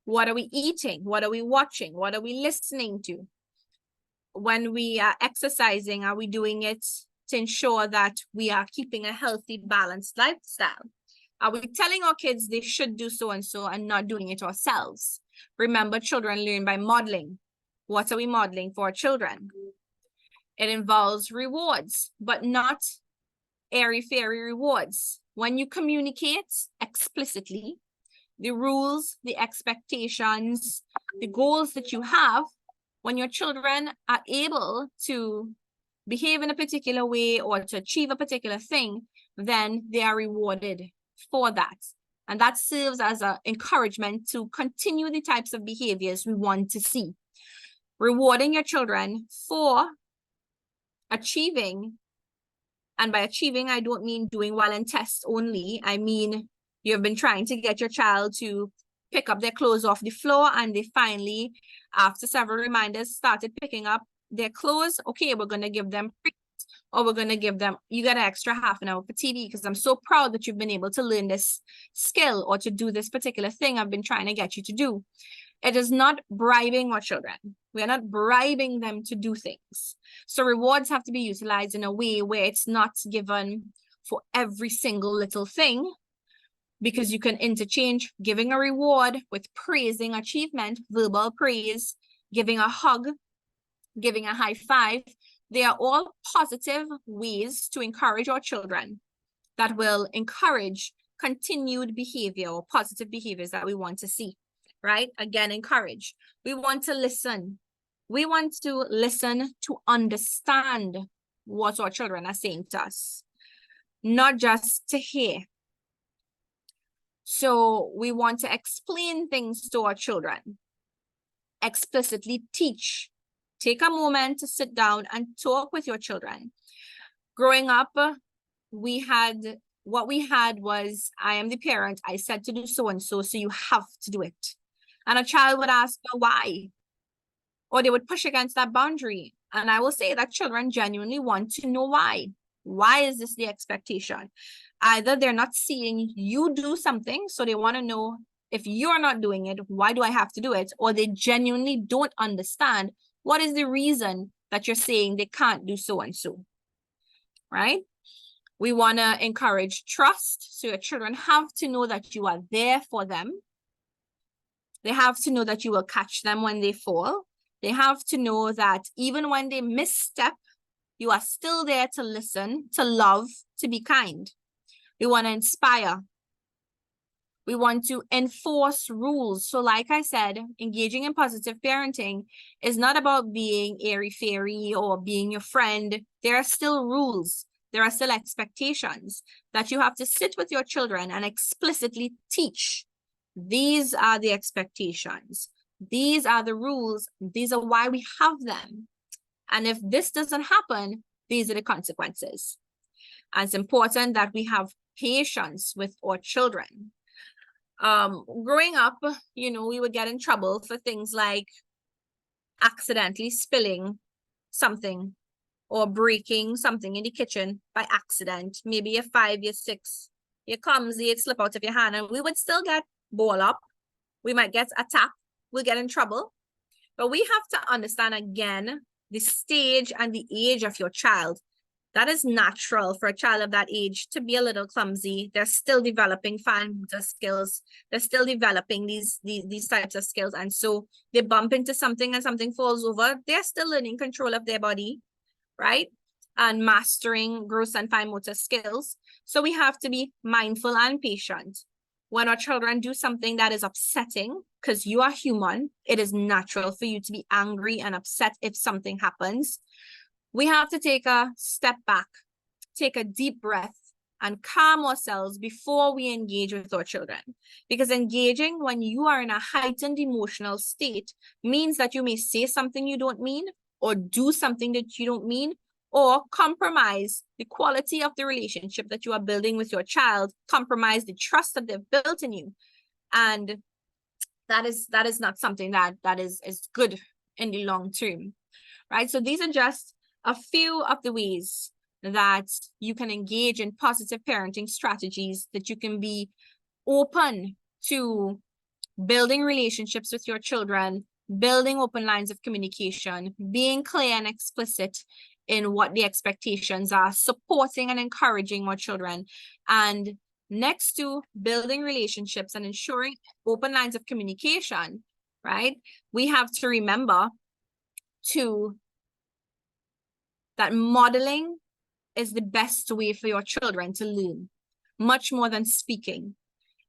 What are we eating? What are we watching? What are we listening to? When we are exercising, are we doing it to ensure that we are keeping a healthy, balanced lifestyle? Are we telling our kids they should do so and so and not doing it ourselves? Remember, children learn by modeling. What are we modeling for our children? It involves rewards, but not airy-fairy rewards. When you communicate explicitly the rules, the expectations, the goals that you have, when your children are able to behave in a particular way or to achieve a particular thing, then they are rewarded for that. And that serves as an encouragement to continue the types of behaviors we want to see. Rewarding your children for achieving, and by achieving, I don't mean doing well in tests only. I mean, you've been trying to get your child to pick up their clothes off the floor, and they finally, after several reminders, started picking up their clothes. Okay, we're going to give them treats, or we're going to give them, you got an extra half an hour for TV because I'm so proud that you've been able to learn this skill or to do this particular thing I've been trying to get you to do. It is not bribing our children. We are not bribing them to do things. So rewards have to be utilized in a way where it's not given for every single little thing, because you can interchange giving a reward with praising achievement, verbal praise, giving a hug, giving a high five. They are all positive ways to encourage our children that will encourage continued behavior or positive behaviors that we want to see, right? Again, encourage. We want to listen. We want to listen to understand what our children are saying to us, not just to hear. So we want to explain things to our children, explicitly teach. Take a moment to sit down and talk with your children. Growing up, what we had was, I am the parent, I said to do so and so, so you have to do it. And a child would ask, why? Or they would push against that boundary. And I will say that children genuinely want to know why. Why is this the expectation? Either they're not seeing you do something, so they want to know, if you're not doing it, why do I have to do it? Or they genuinely don't understand what is the reason that you're saying they can't do so and so, right? We want to encourage trust. So your children have to know that you are there for them. They have to know that you will catch them when they fall. They have to know that even when they misstep, you are still there to listen, to love, to be kind. We want to inspire. We want to enforce rules. So like I said, engaging in positive parenting is not about being airy-fairy or being your friend. There are still rules. There are still expectations that you have to sit with your children and explicitly teach. These are the expectations. These are the rules. These are why we have them. And if this doesn't happen, these are the consequences. And it's important that we have patience with our children. Growing up, we would get in trouble for things like accidentally spilling something or breaking something in the kitchen by accident. Maybe you're 5, you're 6, you're clumsy, it slip out of your hand, and we would still get ball up. We might get a tap, we'll get in trouble. But we have to understand again the stage and the age of your child. That is natural for a child of that age to be a little clumsy. They're still developing fine motor skills. They're still developing these types of skills. And so they bump into something and something falls over. They're still learning control of their body, right? And mastering gross and fine motor skills. So we have to be mindful and patient. When our children do something that is upsetting, because you are human, it is natural for you to be angry and upset if something happens. We have to take a step back, take a deep breath, and calm ourselves before we engage with our children. Because engaging when you are in a heightened emotional state means that you may say something you don't mean, or do something that you don't mean, or compromise the quality of the relationship that you are building with your child, compromise the trust that they've built in you. And that is not something that is good in the long term, right? So these are just a few of the ways that you can engage in positive parenting strategies, that you can be open to building relationships with your children, building open lines of communication, being clear and explicit in what the expectations are, supporting and encouraging our children. And next to building relationships and ensuring open lines of communication, right, we have to remember to that modeling is the best way for your children to learn, much more than speaking.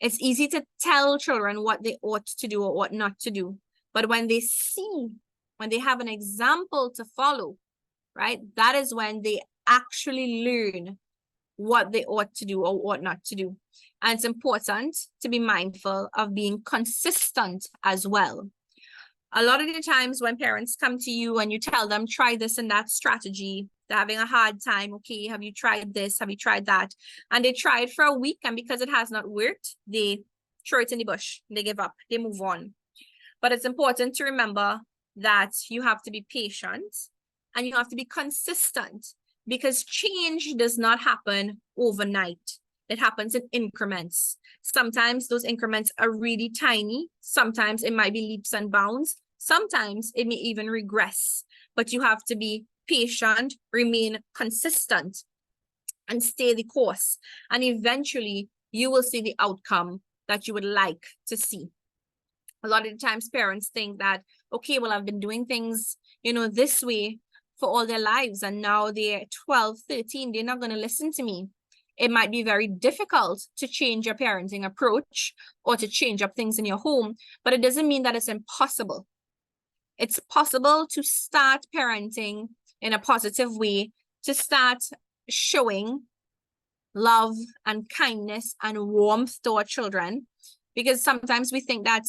It's easy to tell children what they ought to do or what not to do. But when they see, when they have an example to follow, right, that is when they actually learn what they ought to do or what not to do. And it's important to be mindful of being consistent as well. A lot of the times when parents come to you and you tell them, try this and that strategy, they're having a hard time. Okay, have you tried this? Have you tried that? And they try it for a week, and because it has not worked, they throw it in the bush. They give up. They move on. But it's important to remember that you have to be patient and you have to be consistent, because change does not happen overnight. It happens in increments. Sometimes those increments are really tiny. Sometimes it might be leaps and bounds. Sometimes it may even regress. But you have to be patient, remain consistent, and stay the course. And eventually, you will see the outcome that you would like to see. A lot of the times, parents think that, okay, well, I've been doing things, this way for all their lives, and now they're 12, 13, they're not going to listen to me. It might be very difficult to change your parenting approach or to change up things in your home, but it doesn't mean that it's impossible. It's possible to start parenting in a positive way, to start showing love and kindness and warmth to our children, because sometimes we think that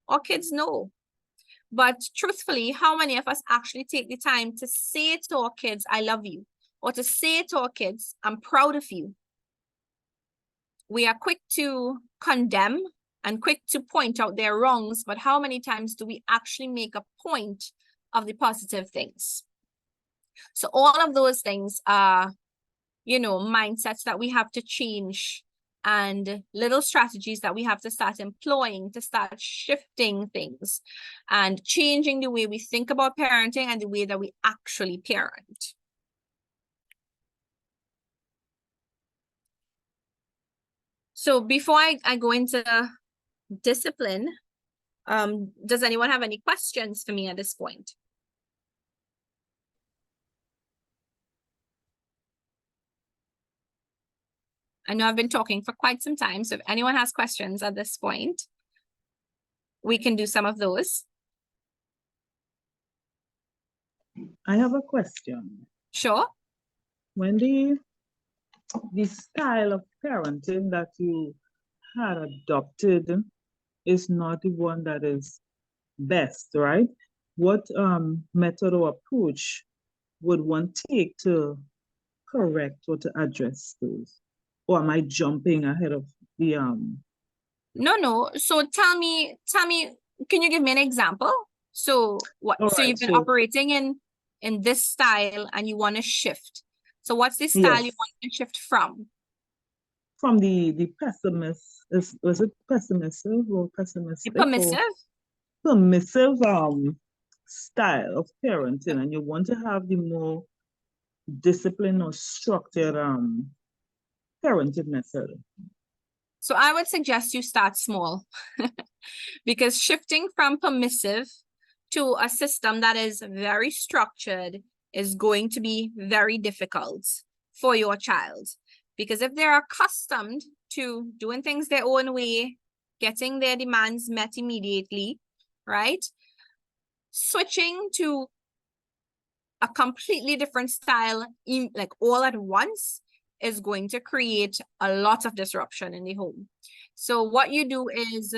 our kids know. But truthfully, how many of us actually take the time to say to our kids, I love you, or to say to our kids, I'm proud of you? We are quick to condemn and quick to point out their wrongs, but how many times do we actually make a point of the positive things? So all of those things are, mindsets that we have to change, and little strategies that we have to start employing to start shifting things and changing the way we think about parenting and the way that we actually parent. So before I go into discipline, does anyone have any questions for me at this point? I know I've been talking for quite some time, so if anyone has questions at this point, we can do some of those. I have a question. Sure. When the style of parenting that you had adopted is not the one that is best, right? What method or approach would one take to correct or to address those? Or am I jumping ahead of the No. So tell me, can you give me an example? So what? All So right, you've been so- operating in this style and you want to shift. So what's the style you Yes. want to shift from? From the pessimist, was it pessimistic or pessimistic? The permissive? Permissive style of parenting, and you want to have the more disciplined or structured parenting method. So I would suggest you start small because shifting from permissive to a system that is very structured is going to be very difficult for your child. Because if they're accustomed to doing things their own way, getting their demands met immediately, right? Switching to a completely different style, like all at once, is going to create a lot of disruption in the home. So what you do is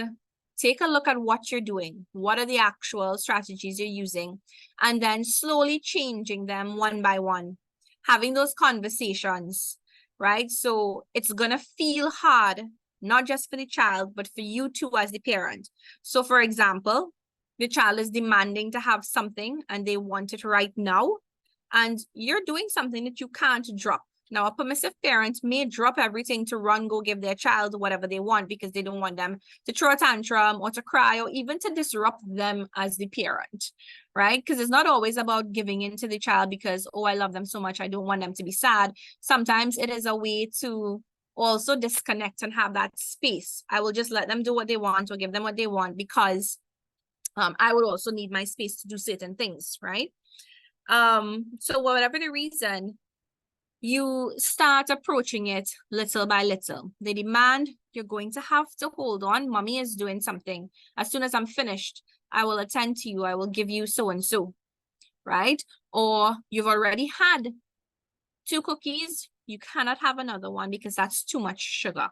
take a look at what you're doing. What are the actual strategies you're using? And then slowly changing them one by one, having those conversations, right? So it's gonna feel hard, not just for the child, but for you too as the parent. So for example, the child is demanding to have something and they want it right now, and you're doing something that you can't drop. Now, a permissive parent may drop everything to run, go give their child whatever they want because they don't want them to throw a tantrum or to cry or even to disrupt them as the parent, right? Because it's not always about giving in to the child because, oh, I love them so much, I don't want them to be sad. Sometimes it is a way to also disconnect and have that space. I will just let them do what they want or give them what they want because I would also need my space to do certain things, right? So whatever the reason, you start approaching it little by little. They demand, you're going to have to hold on. Mommy is doing something. As soon as I'm finished, I will attend to you. I will give you so-and-so, right? Or you've already had 2 cookies. You cannot have another one because that's too much sugar,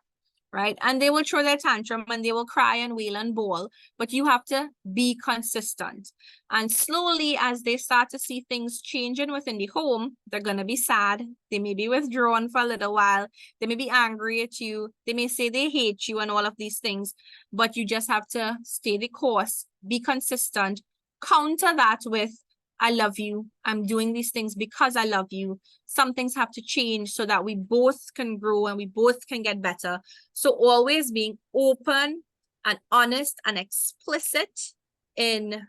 right? And they will throw their tantrum and they will cry and wail and bawl, but you have to be consistent. And slowly, as they start to see things changing within the home, they're going to be sad. They may be withdrawn for a little while. They may be angry at you. They may say they hate you and all of these things, but you just have to stay the course, be consistent, counter that with, I love you. I'm doing these things because I love you. Some things have to change so that we both can grow and we both can get better. So always being open and honest and explicit in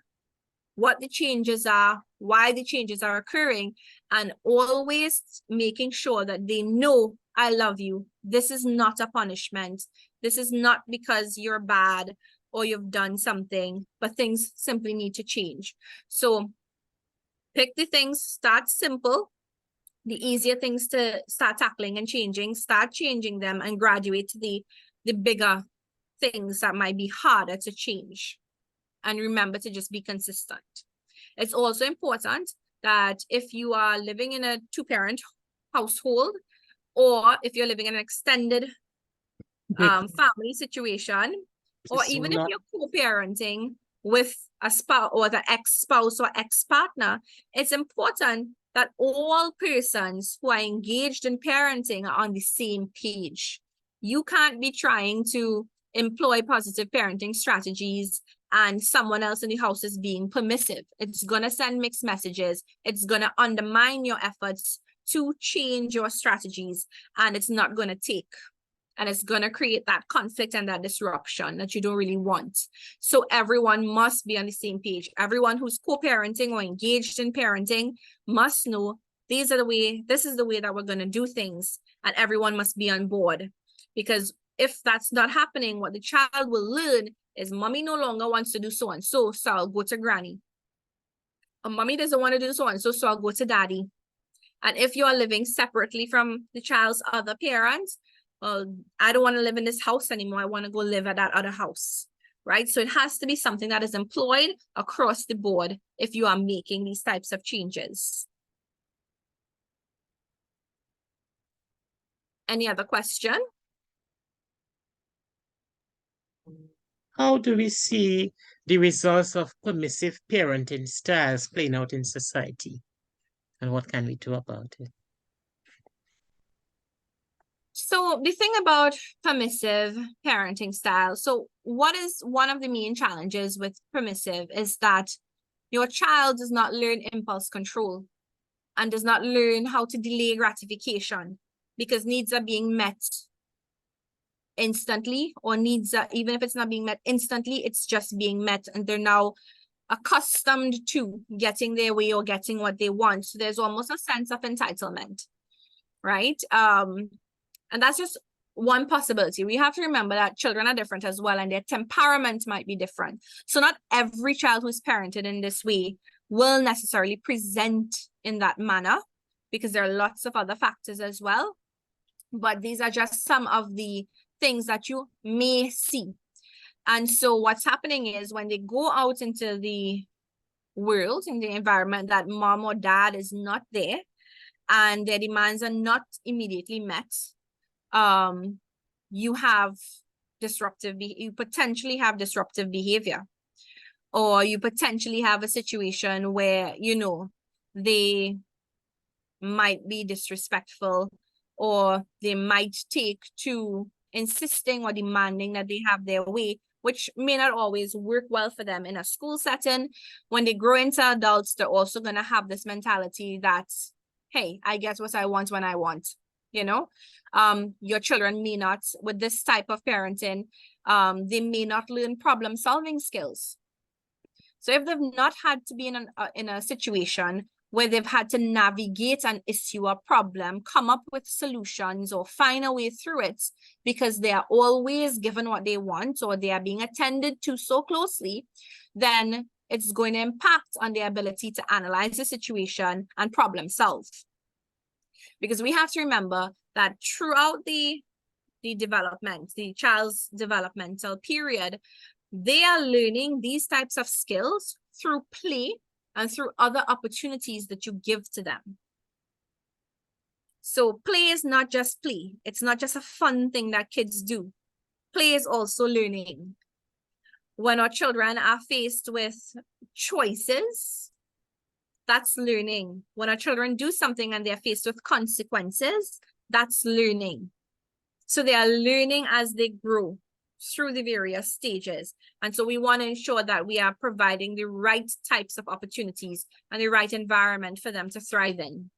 what the changes are, why the changes are occurring, and always making sure that they know I love you. This is not a punishment. This is not because you're bad or you've done something, but things simply need to change. So pick the things, start simple, the easier things to start tackling and changing, start changing them and graduate to the bigger things that might be harder to change. And remember to just be consistent. It's also important that if you are living in a 2-parent household, or if you're living in an extended family situation, or even if you're co-parenting with a spouse or the ex-spouse or ex-partner, it's important that all persons who are engaged in parenting are on the same page. You can't be trying to employ positive parenting strategies and someone else in the house is being permissive. It's going to send mixed messages. It's going to undermine your efforts to change your strategies, and it's not going to take. And it's going to create that conflict and that disruption that you don't really want. So everyone must be on the same page. Everyone who's co-parenting or engaged in parenting must know this is the way that we're going to do things. And everyone must be on board. Because if that's not happening, what the child will learn is mommy no longer wants to do so-and-so, so I'll go to granny. Or mommy doesn't want to do so-and-so, so I'll go to daddy. And if you are living separately from the child's other parents, I don't want to live in this house anymore. I want to go live at that other house, right? So it has to be something that is employed across the board if you are making these types of changes. Any other question? How do we see the results of permissive parenting styles playing out in society? And what can we do about it? So the thing about permissive parenting style, so what is one of the main challenges with permissive is that your child does not learn impulse control and does not learn how to delay gratification because needs are being met instantly, or needs are, even if it's not being met instantly, it's just being met and they're now accustomed to getting their way or getting what they want. So there's almost a sense of entitlement, right? And that's just one possibility. We have to remember that children are different as well, and their temperament might be different. So not every child who's parented in this way will necessarily present in that manner, because there are lots of other factors as well. But these are just some of the things that you may see. And so what's happening is when they go out into the world, in the environment that mom or dad is not there, and their demands are not immediately met, you potentially have disruptive behavior, or you potentially have a situation where, you know, they might be disrespectful, or they might take to insisting or demanding that they have their way, which may not always work well for them in a school setting. When they grow into adults, they're also going to have this mentality that, hey, I get what I want when I want. You know, your children may not, with this type of parenting, they may not learn problem solving skills. So if they've not had to be in a situation where they've had to navigate an issue or problem, come up with solutions or find a way through it, because they are always given what they want or they are being attended to so closely, then it's going to impact on their ability to analyze the situation and problem solve. Because we have to remember that throughout the child's developmental period, they are learning these types of skills through play and through other opportunities that you give to them. So play is not just play. It's not just a fun thing that kids do. Play is also learning. When our children are faced with choices, that's learning. When our children do something and they're faced with consequences, that's learning. So they are learning as they grow through the various stages. And so we want to ensure that we are providing the right types of opportunities and the right environment for them to thrive in.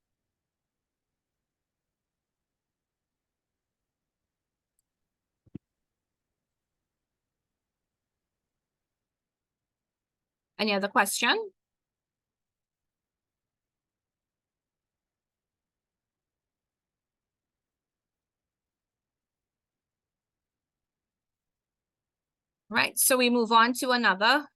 Any other question? Right, so we move on to another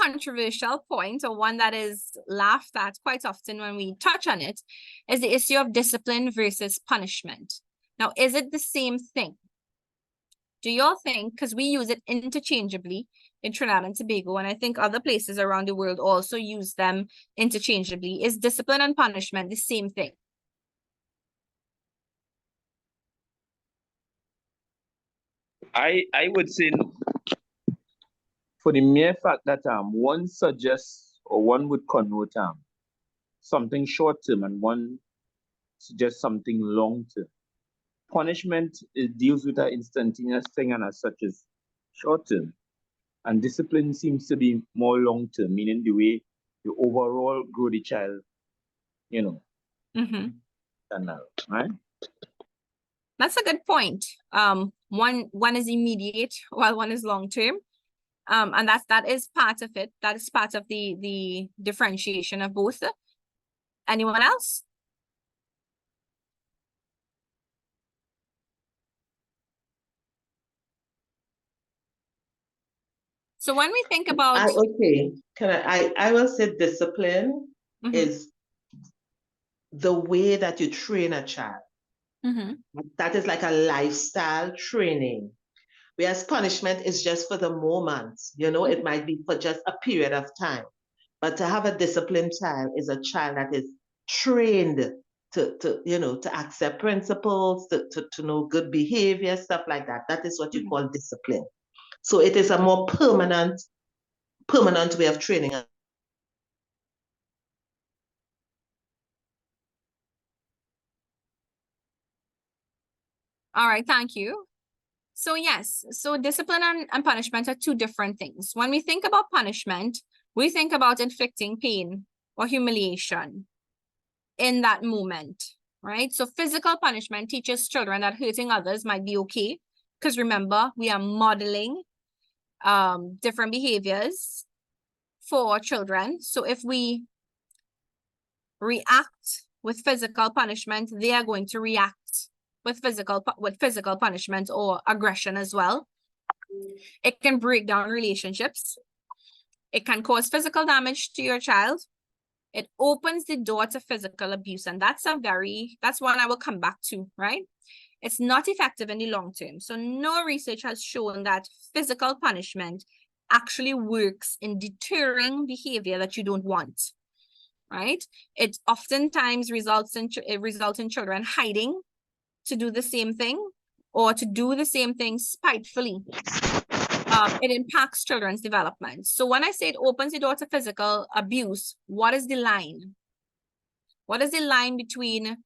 controversial point, or one that is laughed at quite often when we touch on it, is the issue of discipline versus punishment. Now, is it the same thing? Do y'all think, because we use it interchangeably in Trinidad and Tobago, and I think other places around the world also use them interchangeably, is discipline and punishment the same thing? I would say for the mere fact that one suggests or one would connote something short term and one suggests something long term. Punishment deals with an instantaneous thing and as such is short term. And discipline seems to be more long term, meaning the way you overall grow the child, you know. And right? That's a good point. One is immediate while one is long term. And that is part of it. That is part of the differentiation of both. Anyone else? So when we think about okay, I will say discipline is the way that you train a child. That is like a lifestyle training. Whereas punishment is just for the moment, you know, it might be for just a period of time. But to have a disciplined child is a child that is trained to you know, to accept principles, to know good behavior, stuff like that. That is what you call discipline. So it is a more permanent way of training. All right, thank you. So yes, so discipline and punishment are two different things. When we think about punishment, we think about inflicting pain or humiliation in that moment, right? So physical punishment teaches children that hurting others might be okay, because remember, we are modeling different behaviors for children. So if we react with physical punishment, they are going to react with physical punishment or aggression as well. It can break down relationships. It can cause physical damage to your child. It opens the door to physical abuse. And that's one I will come back to, right? It's not effective in the long term. So no research has shown that physical punishment actually works in deterring behavior that you don't want, right? It oftentimes results in children hiding to do the same thing or to do the same thing spitefully. It impacts children's development. So when I say it opens the door to physical abuse, what is the line? What is the line between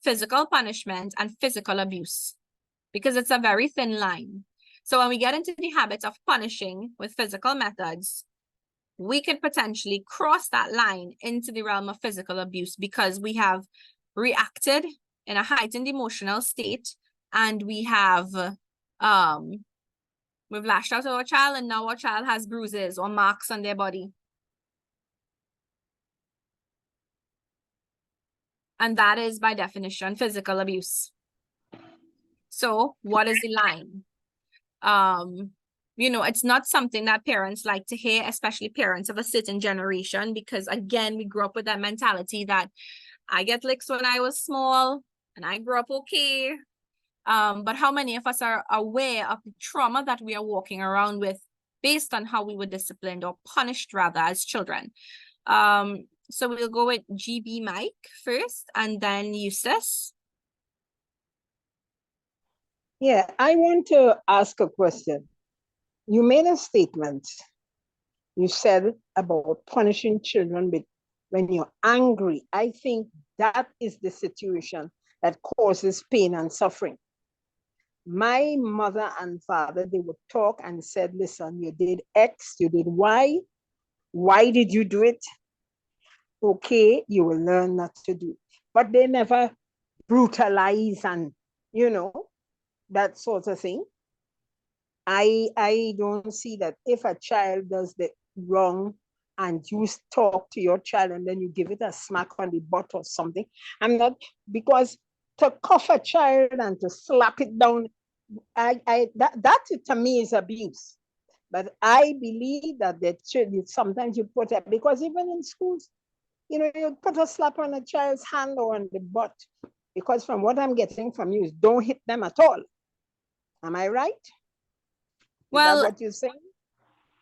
physical punishment and physical abuse? Because it's a very thin line. So when we get into the habit of punishing with physical methods, we could potentially cross that line into the realm of physical abuse because we have reacted in a heightened emotional state, and we've lashed out at our child, and now our child has bruises or marks on their body. And that is by definition physical abuse. So what is the line? you know, it's not something that parents like to hear, especially parents of a certain generation, because again, we grew up with that mentality that I get licks when I was small and I grew up okay. But how many of us are aware of the trauma that we are walking around with based on how we were disciplined or punished rather as children? So we'll go with GB Mike first and then Eustace. Yeah, I want to ask a question. You made a statement. You said about punishing children when you're angry. I think that is the situation that causes pain and suffering. My mother and father, they would talk and said, listen, you did X, you did Y. Why did you do it? Okay, you will learn not to do it. But they never brutalize and, you know, that sort of thing. I don't see that if a child does the wrong and you talk to your child and then you give it a smack on the butt or something. I'm not, because to cuff a child and to slap it down, that to me is abuse. But I believe that the children, sometimes you put it, because even in schools, you know, you put a slap on a child's hand or on the butt, because from what I'm getting from you is don't hit them at all. Am I right? Well, is that what you're saying?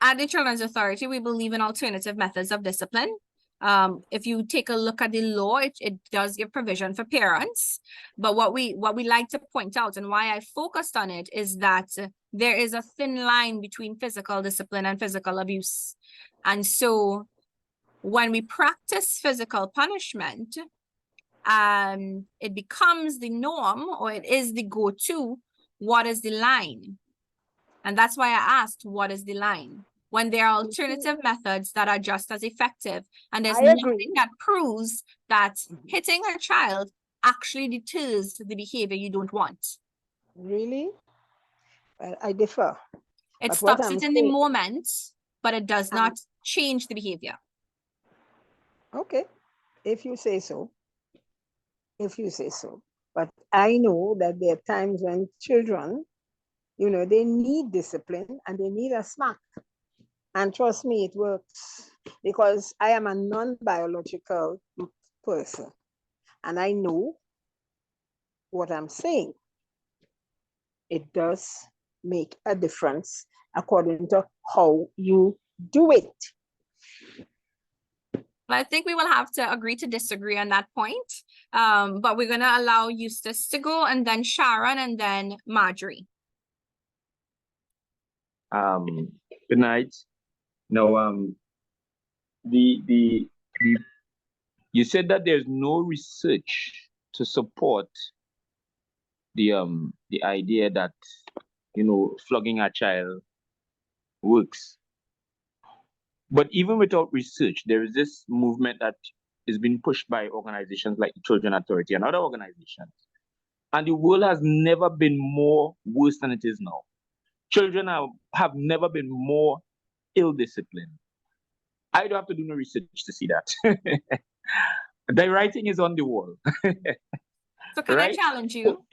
At the Children's Authority, we believe in alternative methods of discipline. If you take a look at the law, it does give provision for parents. But what we like to point out, and why I focused on it, is that there is a thin line between physical discipline and physical abuse. And so when we practice physical punishment, it becomes the norm, or it is the go-to. What is the line? And that's why I asked, what is the line? When there are alternative methods that are just as effective, and there's nothing that proves that hitting a child actually deters the behavior you don't want. Really? Well, I differ. It stops it in the moment, but it does not change the behavior. Okay, if you say so. If you say so. But I know that there are times when children, you know, they need discipline and they need a smack. And trust me, it works, because I am a non-biological person and I know what I'm saying. It does make a difference according to how you do it. I think we will have to agree to disagree on that point. But we're going to allow Eustace to go, and then Sharon, and then Marjorie. Good night. No, you said that there's no research to support the idea that, you know, flogging a child works. But even without research, there is this movement that is being pushed by organizations like the Children Authority and other organizations. And the world has never been more worse than it is now. Children have never been more ill-disciplined. I don't have to do no research to see that. The writing is on the wall. So can I challenge you?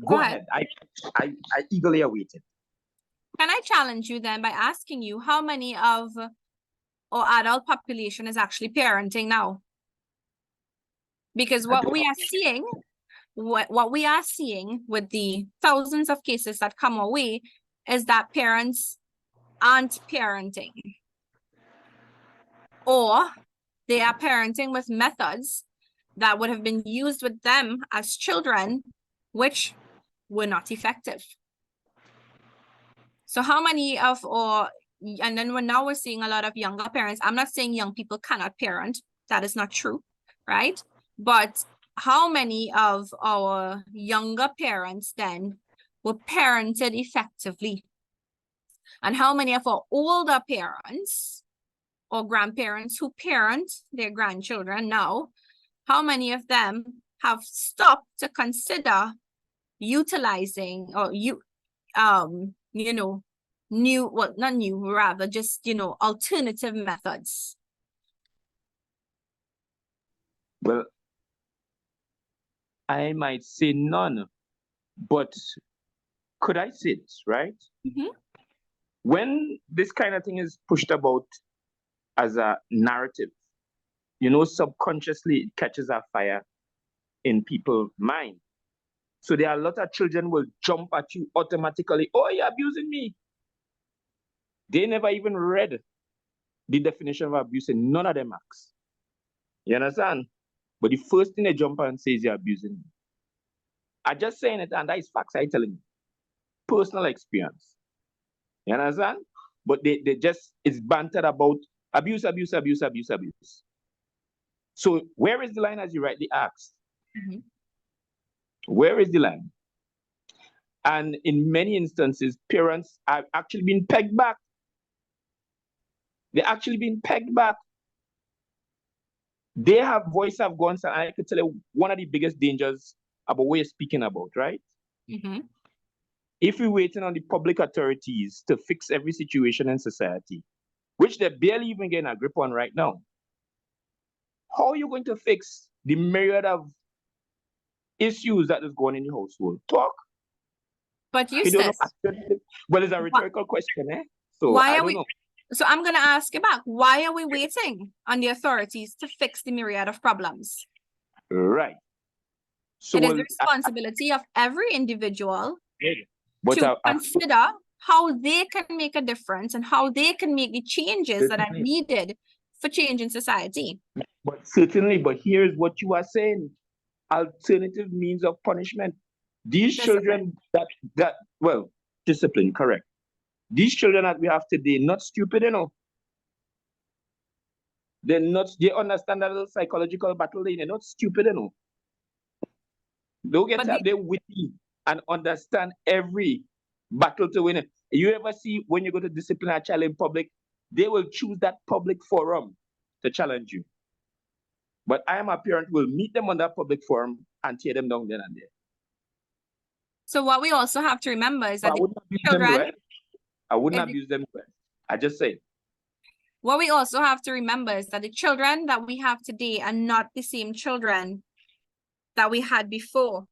Go ahead. I eagerly await it. Can I challenge you then by asking you how many of our adult population is actually parenting now? Because what we are seeing, what we are seeing with the thousands of cases that come our way is that parents aren't parenting, or they are parenting with methods that would have been used with them as children, which were not effective. So how many of our, and then we're seeing a lot of younger parents. I'm not saying young people cannot parent. That is not true, right? But how many of our younger parents then were parented effectively? And how many of our older parents or grandparents who parent their grandchildren now, how many of them have stopped to consider utilizing or alternative methods? Well, I might say none, but could I sit, right? Mm-hmm. when this kind of thing is pushed about as a narrative, you know, subconsciously it catches a fire in people's mind. So there are a lot of children will jump at you automatically. Oh, you're abusing me. They never even read the definition of abuse, and none of them ask. You understand? But the first thing they jump on and say is you're abusing me. I just saying it, and that is facts I telling you. Personal experience. You understand? But they just, it's bantered about abuse, abuse, abuse, abuse, abuse. So where is the line, as you rightly asked? Mm-hmm. Where is the line? And in many instances, parents have actually been pegged back. They're actually being pegged back. They have voice of guns, and I could tell you one of the biggest dangers about what you're speaking about, right? Mm-hmm. If we're waiting on the public authorities to fix every situation in society, which they're barely even getting a grip on right now, how are you going to fix the myriad of issues that is going in your household? Talk. But I don't Eustace, know. Well, it's a rhetorical question, eh? So why I are don't we? know. So I'm gonna ask you back. Why are we waiting on the authorities to fix the myriad of problems? Right. So It is the responsibility of every individual but to consider how they can make a difference and how they can make the changes that are needed for change in society. But certainly, but here's what you are saying: alternative means of punishment. These children well, discipline, correct. These children that we have today, not stupid, you know. They're not, they understand that little psychological battle, they're not stupid, you know. They'll get up, they're witty and understand every battle to win it. You ever see when you go to discipline a child in public, they will choose that public forum to challenge you. But I am a parent who will meet them on that public forum and tear them down then and there. So what we also have to remember is that I wouldn't abuse them, right? I wouldn't abuse them. I just say. What we also have to remember is that the children that we have today are not the same children that we had before.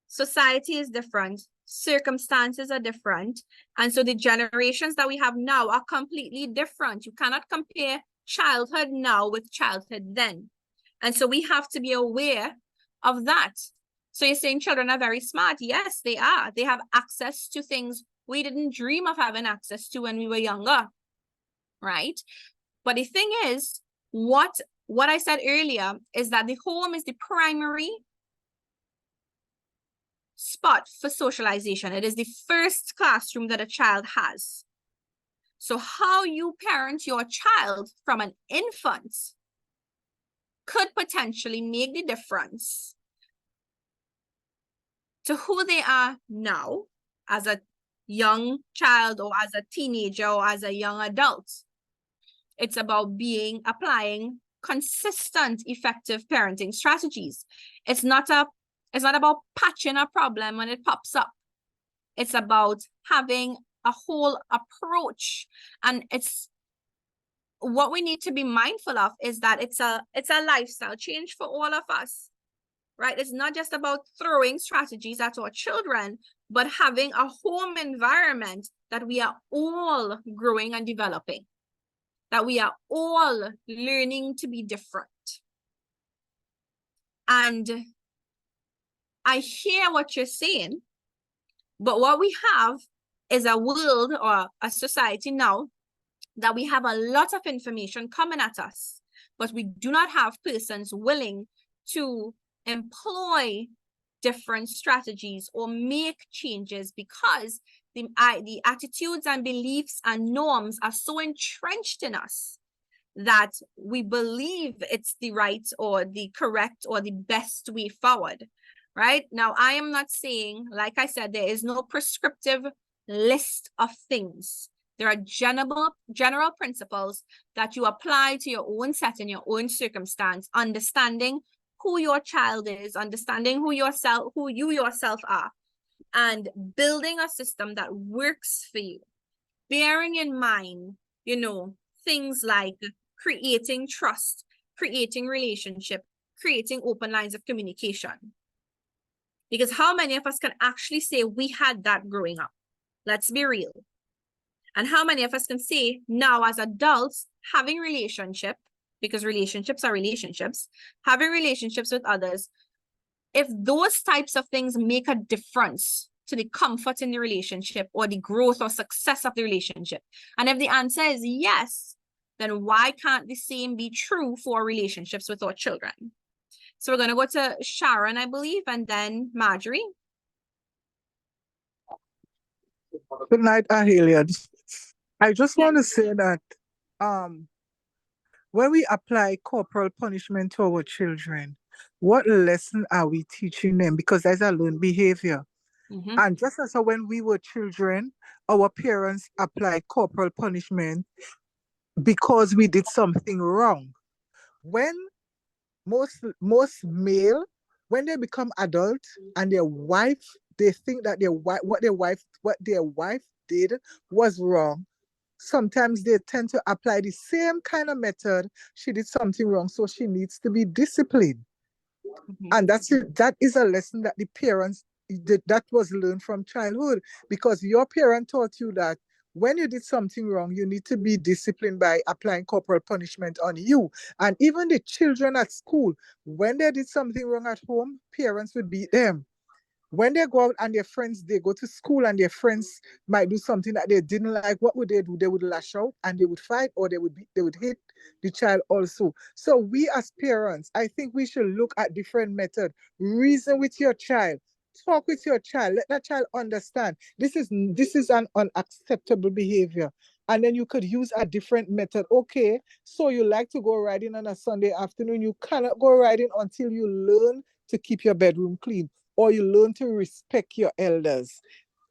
Society is different, circumstances are different, and so the generations that we have now are completely different. You cannot compare childhood now with childhood then. And so we have to be aware of that. So you're saying children are very smart. Yes, they are. They have access to things we didn't dream of having access to when we were younger, right? But the thing is, what I said earlier is that the home is the primary spot for socialization. It is the first classroom that a child has. So how you parent your child from an infant could potentially make the difference to who they are now as a young child or as a teenager or as a young adult. It's about applying consistent, effective parenting strategies. It's not about patching a problem when it pops up. It's about having a whole approach. And it's what we need to be mindful of is that it's a lifestyle change for all of us, right? It's not just about throwing strategies at our children, but having a home environment that we are all growing and developing, that we are all learning to be different. And I hear what you're saying, but what we have is a world or a society now that we have a lot of information coming at us, but we do not have persons willing to employ different strategies or make changes because the attitudes and beliefs and norms are so entrenched in us that we believe it's the right or the correct or the best way forward. Right? Now, I am not saying, like I said, there is no prescriptive list of things. There are general principles that you apply to your own setting, your own circumstance, understanding who your child is, understanding who you yourself are, and building a system that works for you. Bearing in mind, things like creating trust, creating relationship, creating open lines of communication. Because how many of us can actually say we had that growing up? Let's be real. And how many of us can say now as adults, having relationship, because relationships are relationships, having relationships with others, if those types of things make a difference to the comfort in the relationship or the growth or success of the relationship, and if the answer is yes, then why can't the same be true for relationships with our children? So we're going to go to Sharon, I believe, and then Marjorie. Good night, Aheliad. I just want to say that when we apply corporal punishment to our children, what lesson are we teaching them? Because that's a learned behavior. And just as when we were children, our parents applied corporal punishment because we did something wrong. When most male, when they become adult and their wife, they think that what their wife did was wrong. Sometimes they tend to apply the same kind of method. She did something wrong, so she needs to be disciplined. And that is a lesson that the parents that was learned from childhood, because your parent taught you that when you did something wrong, you need to be disciplined by applying corporal punishment on you. And even the children at school, when they did something wrong at home, parents would beat them. When they go out and their friends, they go to school and their friends might do something that they didn't like, what would they do? They would lash out and they would fight, or they would hit the child also. So we as parents, I think we should look at different methods. Reason with your child. Talk with your child. Let that child understand this is an unacceptable behavior. And then you could use a different method. Okay, so you like to go riding on a Sunday afternoon. You cannot go riding until you learn to keep your bedroom clean, or you learn to respect your elders.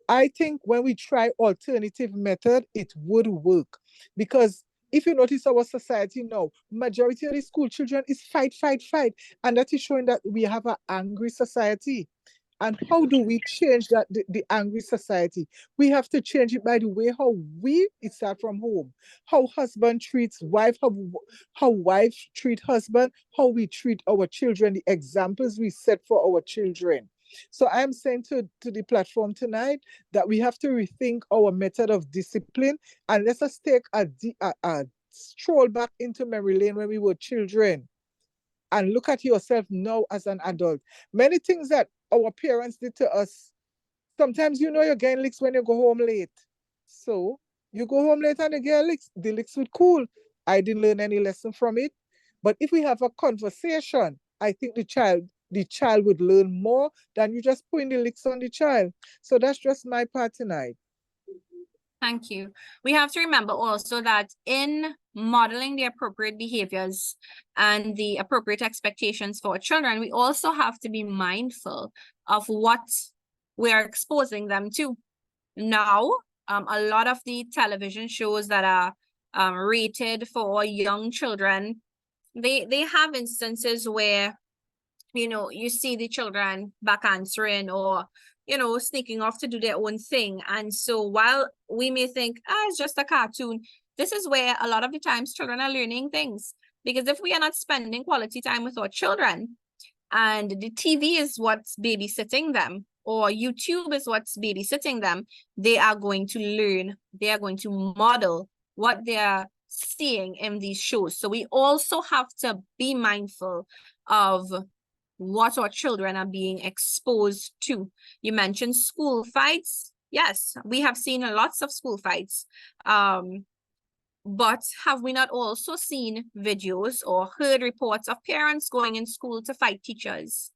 I think when we try alternative method, it would work. Because if you notice our society now, majority of the school children is fight. And that is showing that we have an angry society. And how do we change that, the angry society? We have to change it by the way how it starts from home. How husband treats wife, how wife treat husband, how we treat our children, the examples we set for our children. So I'm saying to the platform tonight that we have to rethink our method of discipline, and let us take a stroll back into memory lane when we were children and look at yourself now as an adult. Many things that our parents did to us, sometimes you're getting licks when you go home late. So you go home late and you get licks. The licks would cool. I didn't learn any lesson from it. But if we have a conversation, I think the child would learn more than you just putting the licks on the child. So that's just my part tonight. Thank you. We have to remember also that in modeling the appropriate behaviors and the appropriate expectations for children, we also have to be mindful of what we are exposing them to. Now, a lot of the television shows that are rated for young children, they have instances where, you see the children back answering or sneaking off to do their own thing. And so while we may think, it's just a cartoon, this is where a lot of the times children are learning things. Because if we are not spending quality time with our children, and the TV is what's babysitting them, or YouTube is what's babysitting them, they are going to learn, they are going to model what they are seeing in these shows. So we also have to be mindful of what our children are being exposed to. You mentioned school fights. Yes, we have seen lots of school fights. But have we not also seen videos or heard reports of parents going in school to fight teachers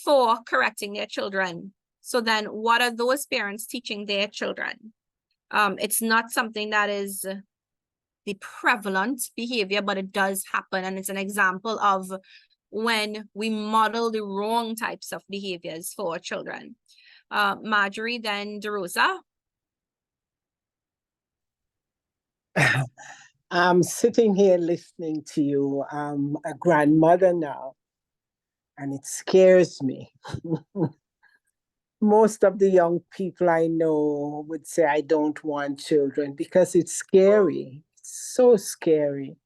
for correcting their children? So then what are those parents teaching their children? It's not something that is the prevalent behavior, but it does happen. And it's an example of when we model the wrong types of behaviors for our children. Marjorie, then DeRosa. I'm sitting here listening to you. I'm a grandmother now, and it scares me. Most of the young people I know would say, I don't want children, because it's scary. It's so scary.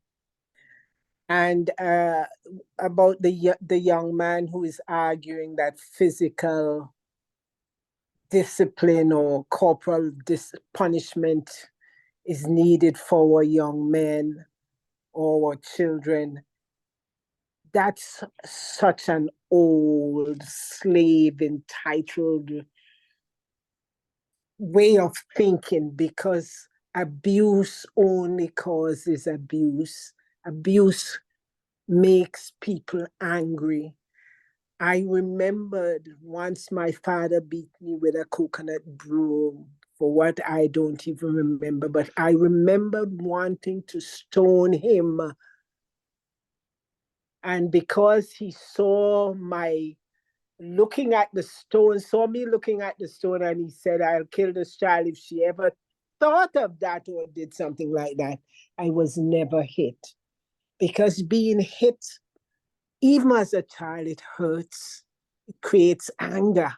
And about the young man who is arguing that physical discipline or corporal punishment is needed for our young men or our children. That's such an old, slave entitled way of thinking, because abuse only causes abuse. Abuse makes people angry. I remembered once my father beat me with a coconut broom for what I don't even remember, but I remembered wanting to stone him. And because he saw me looking at the stone, and he said, I'll kill this child if she ever thought of that or did something like that, I was never hit. Because being hit, even as a child, it hurts. It creates anger.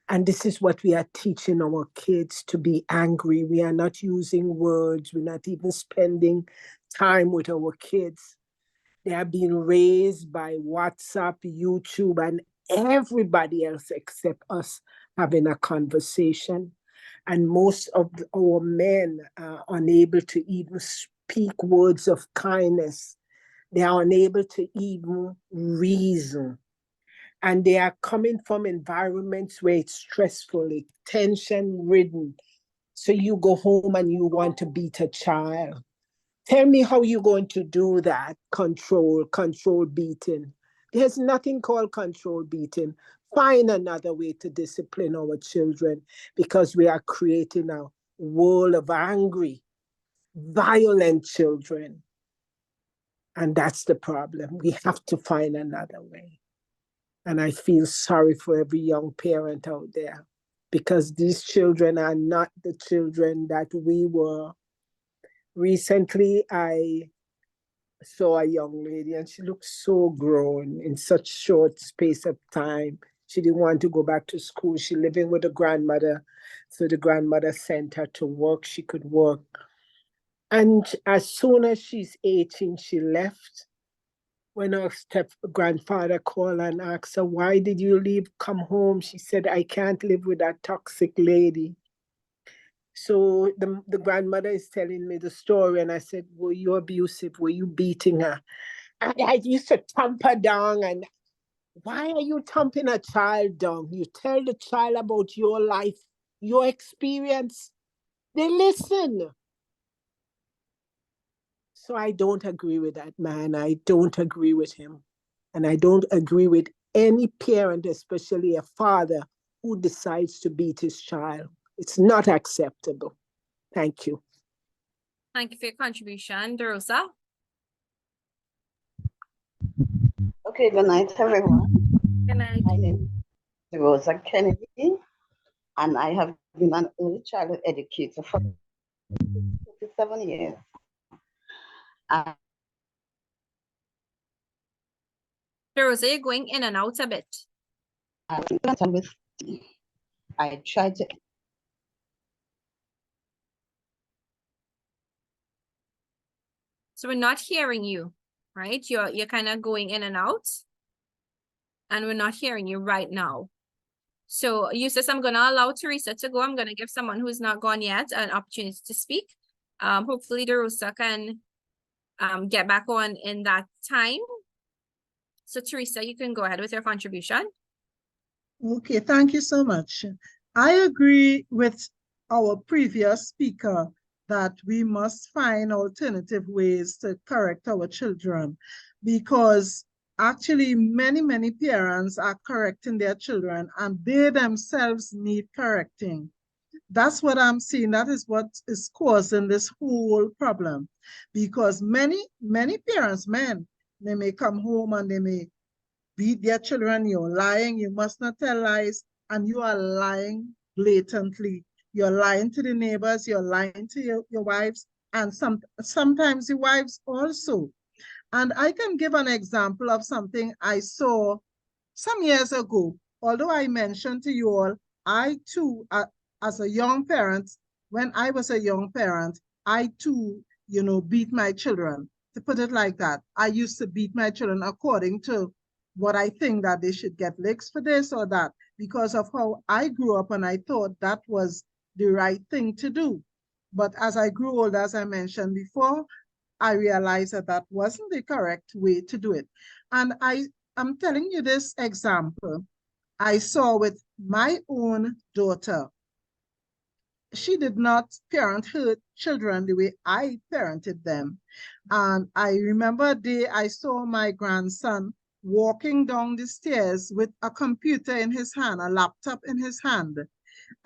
And this is what we are teaching our kids, to be angry. We are not using words. We're not even spending time with our kids. They are being raised by WhatsApp, YouTube, and everybody else except us having a conversation. And most of our men are unable to even speak words of kindness. They are unable to even reason. And they are coming from environments where it's stressful, it's tension-ridden. So you go home and you want to beat a child. Tell me how you're going to do that, control beating. There's nothing called control beating. Find another way to discipline our children, because we are creating a world of angry, violent children. And that's the problem. We have to find another way. And I feel sorry for every young parent out there, because these children are not the children that we were. Recently, I saw a young lady and she looked so grown in such short space of time. She didn't want to go back to school. She living with a grandmother. So the grandmother sent her to work. She could work. And as soon as she's 18, she left. When her step-grandfather called and asked her, why did you leave, come home? She said, I can't live with that toxic lady. So the grandmother is telling me the story, and I said, were you abusive? Were you beating her? And I used to thump her down. And why are you thumping a child down? You tell the child about your life, your experience. They listen. So I don't agree with that man. I don't agree with him. And I don't agree with any parent, especially a father, who decides to beat his child. It's not acceptable. Thank you. Thank you for your contribution, DeRosa. Okay, good night, everyone. Good night. My name is DeRosa Kennedy, and I have been an early childhood educator for 57 years. DeRosa, you're going in and out a bit. I try to. So we're not hearing you, right? You're kind of going in and out, and we're not hearing you right now. So Eustace, I'm gonna allow Teresa to go. I'm gonna give someone who's not gone yet an opportunity to speak. Hopefully DeRosa can get back on in that time. So Teresa, you can go ahead with your contribution. Okay, thank you so much. I agree with our previous speaker that we must find alternative ways to correct our children, because actually many parents are correcting their children and they themselves need correcting. That's what I'm seeing. That is what is causing this whole problem, because many parents, men, they may come home and they may beat their children. You're lying, you must not tell lies, and you are lying blatantly. You're lying to the neighbors, you're lying to your wives, and sometimes the wives also. And I can give an example of something I saw some years ago. Although I mentioned to you all, I too, as a young parent, when I was a young parent, I too, beat my children. To put it like that, I used to beat my children according to what I think that they should get licks for this or that, because of how I grew up, and I thought that was the right thing to do. But as I grew older, as I mentioned before, I realized that that wasn't the correct way to do it. And I'm telling you this example I saw with my own daughter. She did not parent her children the way I parented them. And I remember a day I saw my grandson walking down the stairs with a computer in his hand, a laptop in his hand,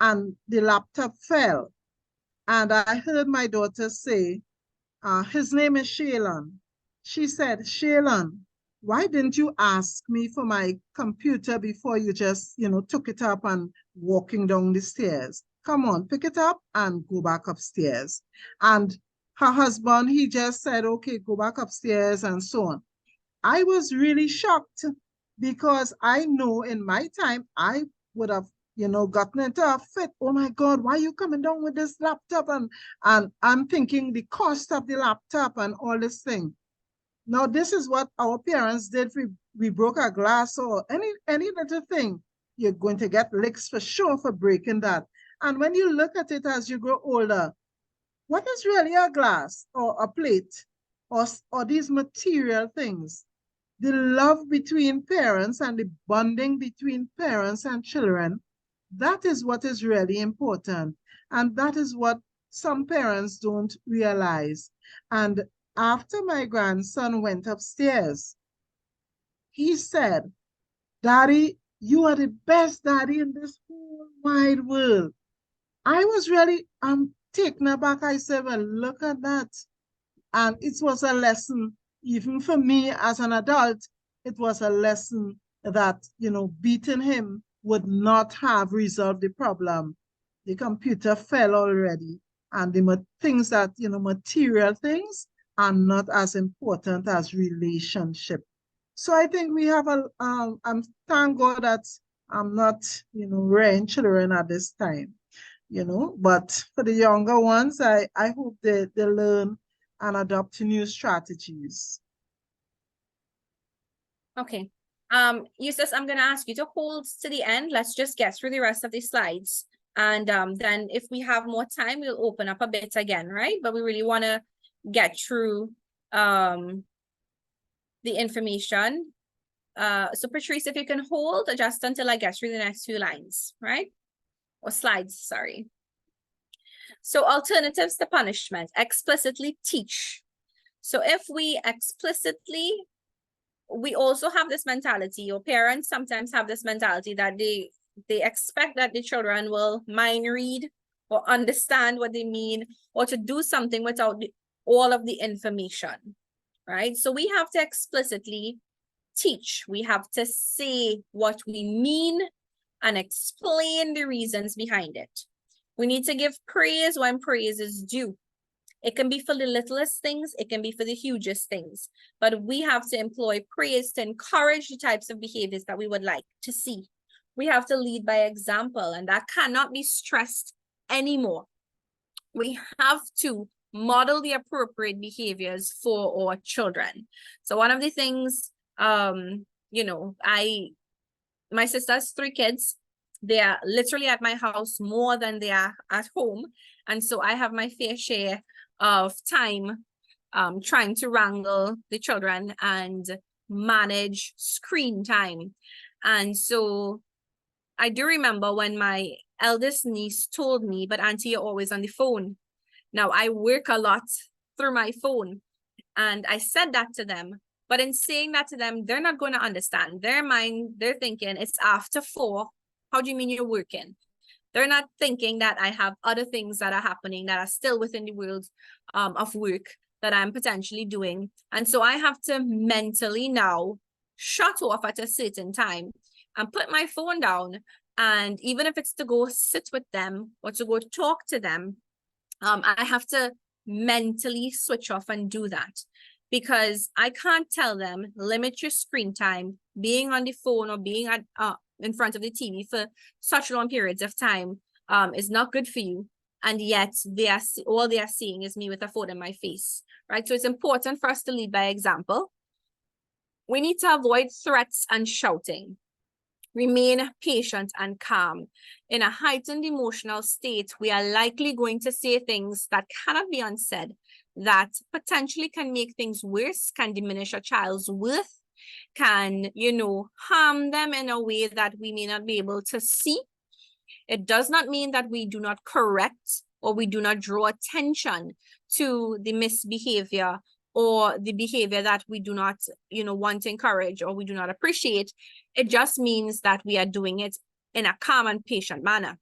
and the laptop fell. And I heard my daughter say, his name is Shaylon. She said, Shaylon, why didn't you ask me for my computer before you just, took it up and walking down the stairs? Come on, pick it up and go back upstairs. And her husband, he just said, okay, go back upstairs and so on. I was really shocked because I know in my time, I would have, gotten into a fit. Oh my God, why are you coming down with this laptop? And I'm thinking the cost of the laptop and all this thing. Now, this is what our parents did. If we broke a glass or any little thing, you're going to get licks for sure for breaking that. And when you look at it as you grow older, what is really a glass or a plate or these material things? The love between parents and the bonding between parents and children, that is what is really important. And that is what some parents don't realize. And after my grandson went upstairs, he said, Daddy, you are the best daddy in this whole wide world. I was really taken aback. I said, well, look at that. And it was a lesson, even for me as an adult, it was a lesson that, beating him would not have resolved the problem. The computer fell already. And the things that, material things are not as important as relationship. So I think we have thank God that I'm not, rearing children at this time, but for the younger ones, I hope they learn and adopt new strategies. Okay. Eustace, I'm going to ask you to hold to the end. Let's just get through the rest of the slides. And then if we have more time, we'll open up a bit again, right? But we really want to get through the information. So Patrice, if you can hold just until I get through the next few lines, right? Or slides, sorry. So alternatives to punishment, explicitly teach. So if we explicitly, we also have this mentality, or parents sometimes have this mentality that they expect that the children will mind read or understand what they mean or to do something without all of the information, right? So we have to explicitly teach. We have to say what we mean and explain the reasons behind it. We need to give praise when praise is due. It can be for the littlest things, it can be for the hugest things, but we have to employ praise to encourage the types of behaviors that we would like to see. We have to lead by example, and that cannot be stressed anymore. We have to model the appropriate behaviors for our children. So one of the things, my sister has 3 kids. They are literally at my house more than they are at home. And so I have my fair share of time trying to wrangle the children and manage screen time. And so I do remember when my eldest niece told me, but Auntie, you're always on the phone. Now I work a lot through my phone. And I said that to them. But in saying that to them, they're not going to understand. Their mind, they're thinking it's after 4. How do you mean you're working? They're not thinking that I have other things that are happening that are still within the world of work that I'm potentially doing. And so I have to mentally now shut off at a certain time and put my phone down. And even if it's to go sit with them or to go talk to them, I have to mentally switch off and do that. Because I can't tell them, limit your screen time, being on the phone or being at in front of the TV for such long periods of time is not good for you. And yet all they are seeing is me with a phone in my face, right? So it's important for us to lead by example. We need to avoid threats and shouting. Remain patient and calm. In a heightened emotional state, we are likely going to say things that cannot be unsaid, that potentially can make things worse, can diminish a child's worth, can, you know, harm them in a way that we may not be able to see. It does not mean that we do not correct or we do not draw attention to the misbehavior or the behavior that we do not, you know, want to encourage or we do not appreciate. It just means that we are doing it in a calm and patient manner,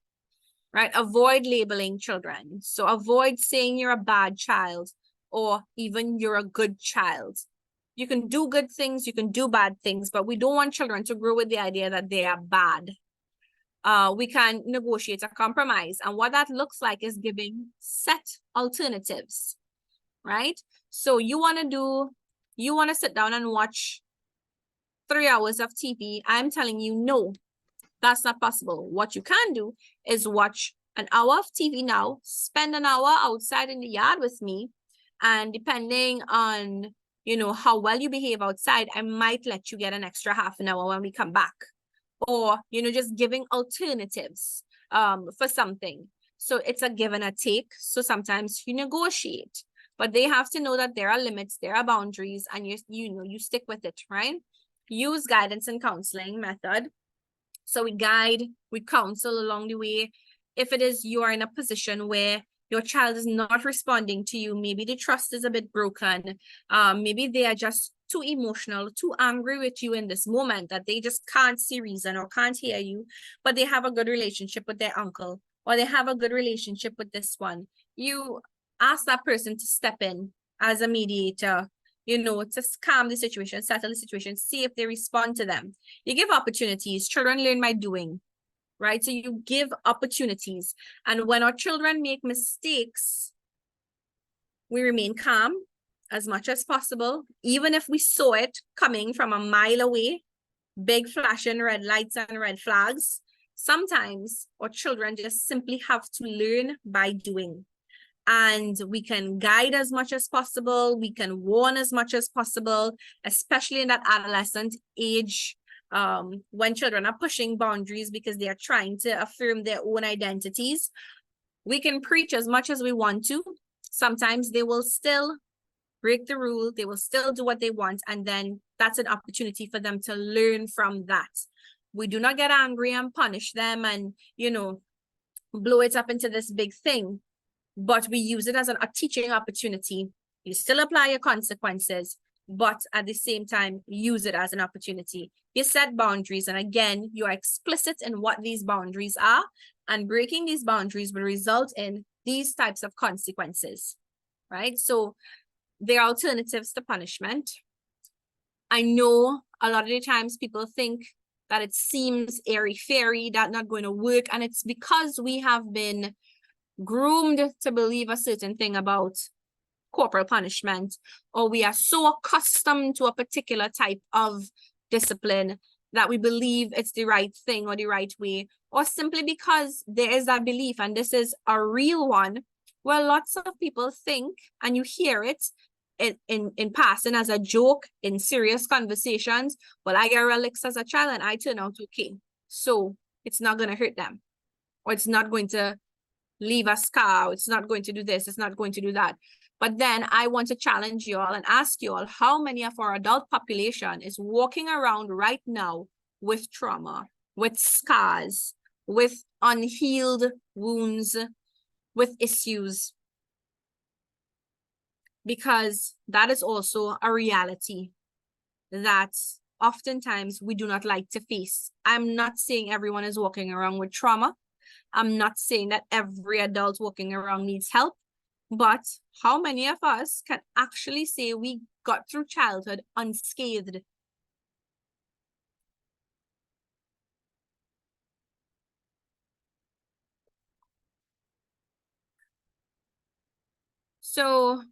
right? Avoid labeling children. So avoid saying you're a bad child or even you're a good child. You can do good things, you can do bad things, but we don't want children to grow with the idea that they are bad. We can negotiate a compromise. And what that looks like is giving set alternatives, right? So you want to sit down and watch 3 hours of TV. I'm telling you, no, that's not possible. What you can do is watch an hour of TV now, spend an hour outside in the yard with me. And depending on, you know, how well you behave outside, I might let you get an extra half an hour when we come back. Or, you know, just giving alternatives for something. So it's a give and a take. So sometimes you negotiate, but they have to know that there are limits, there are boundaries, and you stick with it, right? Use guidance and counseling method. So we guide, we counsel along the way. If it is you are in a position where your child is not responding to you, maybe the trust is a bit broken, maybe they are just too emotional, too angry with you in this moment that they just can't see reason or can't hear you, but they have a good relationship with their uncle, or they have a good relationship with this one. You ask that person to step in as a mediator, you know, to calm the situation, settle the situation, see if they respond to them. You give opportunities. Children learn by doing, right? So you give opportunities. And when our children make mistakes, we remain calm as much as possible, even if we saw it coming from a mile away, big flashing red lights and red flags. Sometimes our children just simply have to learn by doing. And we can guide as much as possible. We can warn as much as possible, especially in that adolescent age, when children are pushing boundaries because they are trying to affirm their own identities. We can preach as much as we want to. Sometimes they will still break the rule. They will still do what they want. And then that's an opportunity for them to learn from that. We do not get angry and punish them and, you know, blow it up into this big thing. But we use it as a teaching opportunity. You still apply your consequences, but at the same time, use it as an opportunity. You set boundaries, and again, you are explicit in what these boundaries are, and breaking these boundaries will result in these types of consequences, right? So there are alternatives to punishment. I know a lot of the times people think that it seems airy-fairy, that's not going to work, and it's because we have been groomed to believe a certain thing about corporal punishment, or we are so accustomed to a particular type of discipline that we believe it's the right thing or the right way, or simply because there is that belief, and this is a real one, where lots of people think, and you hear it in passing as a joke in serious conversations, well, I get relics as a child and I turn out okay, so it's not going to hurt them, or it's not going to leave a scar, it's not going to do this, it's not going to do that. But then I want to challenge you all and ask you all, how many of our adult population is walking around right now with trauma, with scars, with unhealed wounds, with issues? Because that is also a reality that oftentimes we do not like to face. I'm not saying everyone is walking around with trauma. I'm not saying that every adult walking around needs help, but how many of us can actually say we got through childhood unscathed? So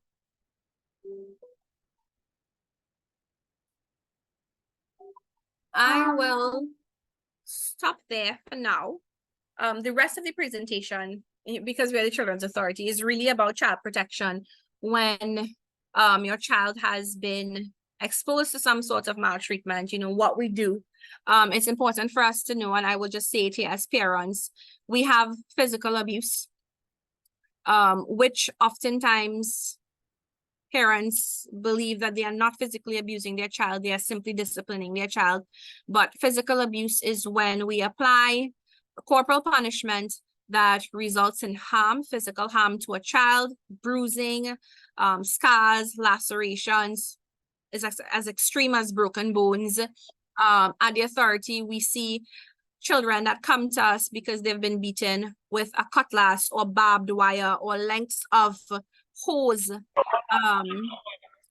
I will stop there for now. The rest of the presentation, because we are the Children's Authority, is really about child protection when your child has been exposed to some sort of maltreatment, you know, what we do. It's important for us to know, and I will just say it here as parents, we have physical abuse, which oftentimes parents believe that they are not physically abusing their child, they are simply disciplining their child. But physical abuse is when we apply corporal punishment that results in harm, physical harm to a child, bruising, scars, lacerations, is as extreme as broken bones. At the authority, we see children that come to us because they've been beaten with a cutlass or barbed wire or lengths of hose.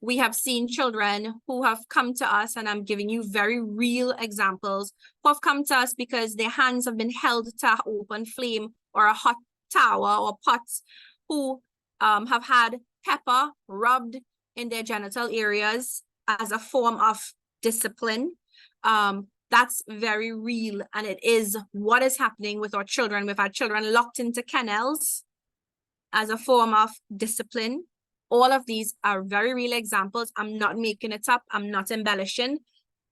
We have seen children who have come to us, and I'm giving you very real examples, who have come to us because their hands have been held to an open flame or a hot tower or pot, who have had pepper rubbed in their genital areas as a form of discipline. That's very real, and it is what is happening with our children. We've had children locked into kennels as a form of discipline. All of these are very real examples. I'm not making it up. I'm not embellishing.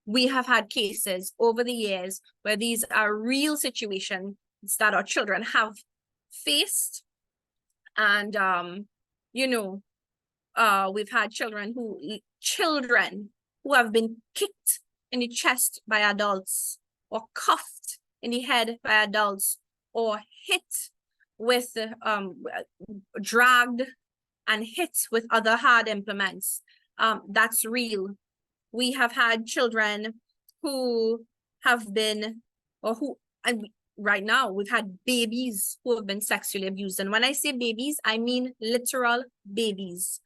We have had cases over the years where these are real situations that our children have faced. And, you know, we've had children who have been kicked in the chest by adults, or cuffed in the head by adults, or hit with, dragged and hit with other hard implements. That's real. We have had children who have been, or who, and right now we've had babies who have been sexually abused. And when I say babies, I mean literal babies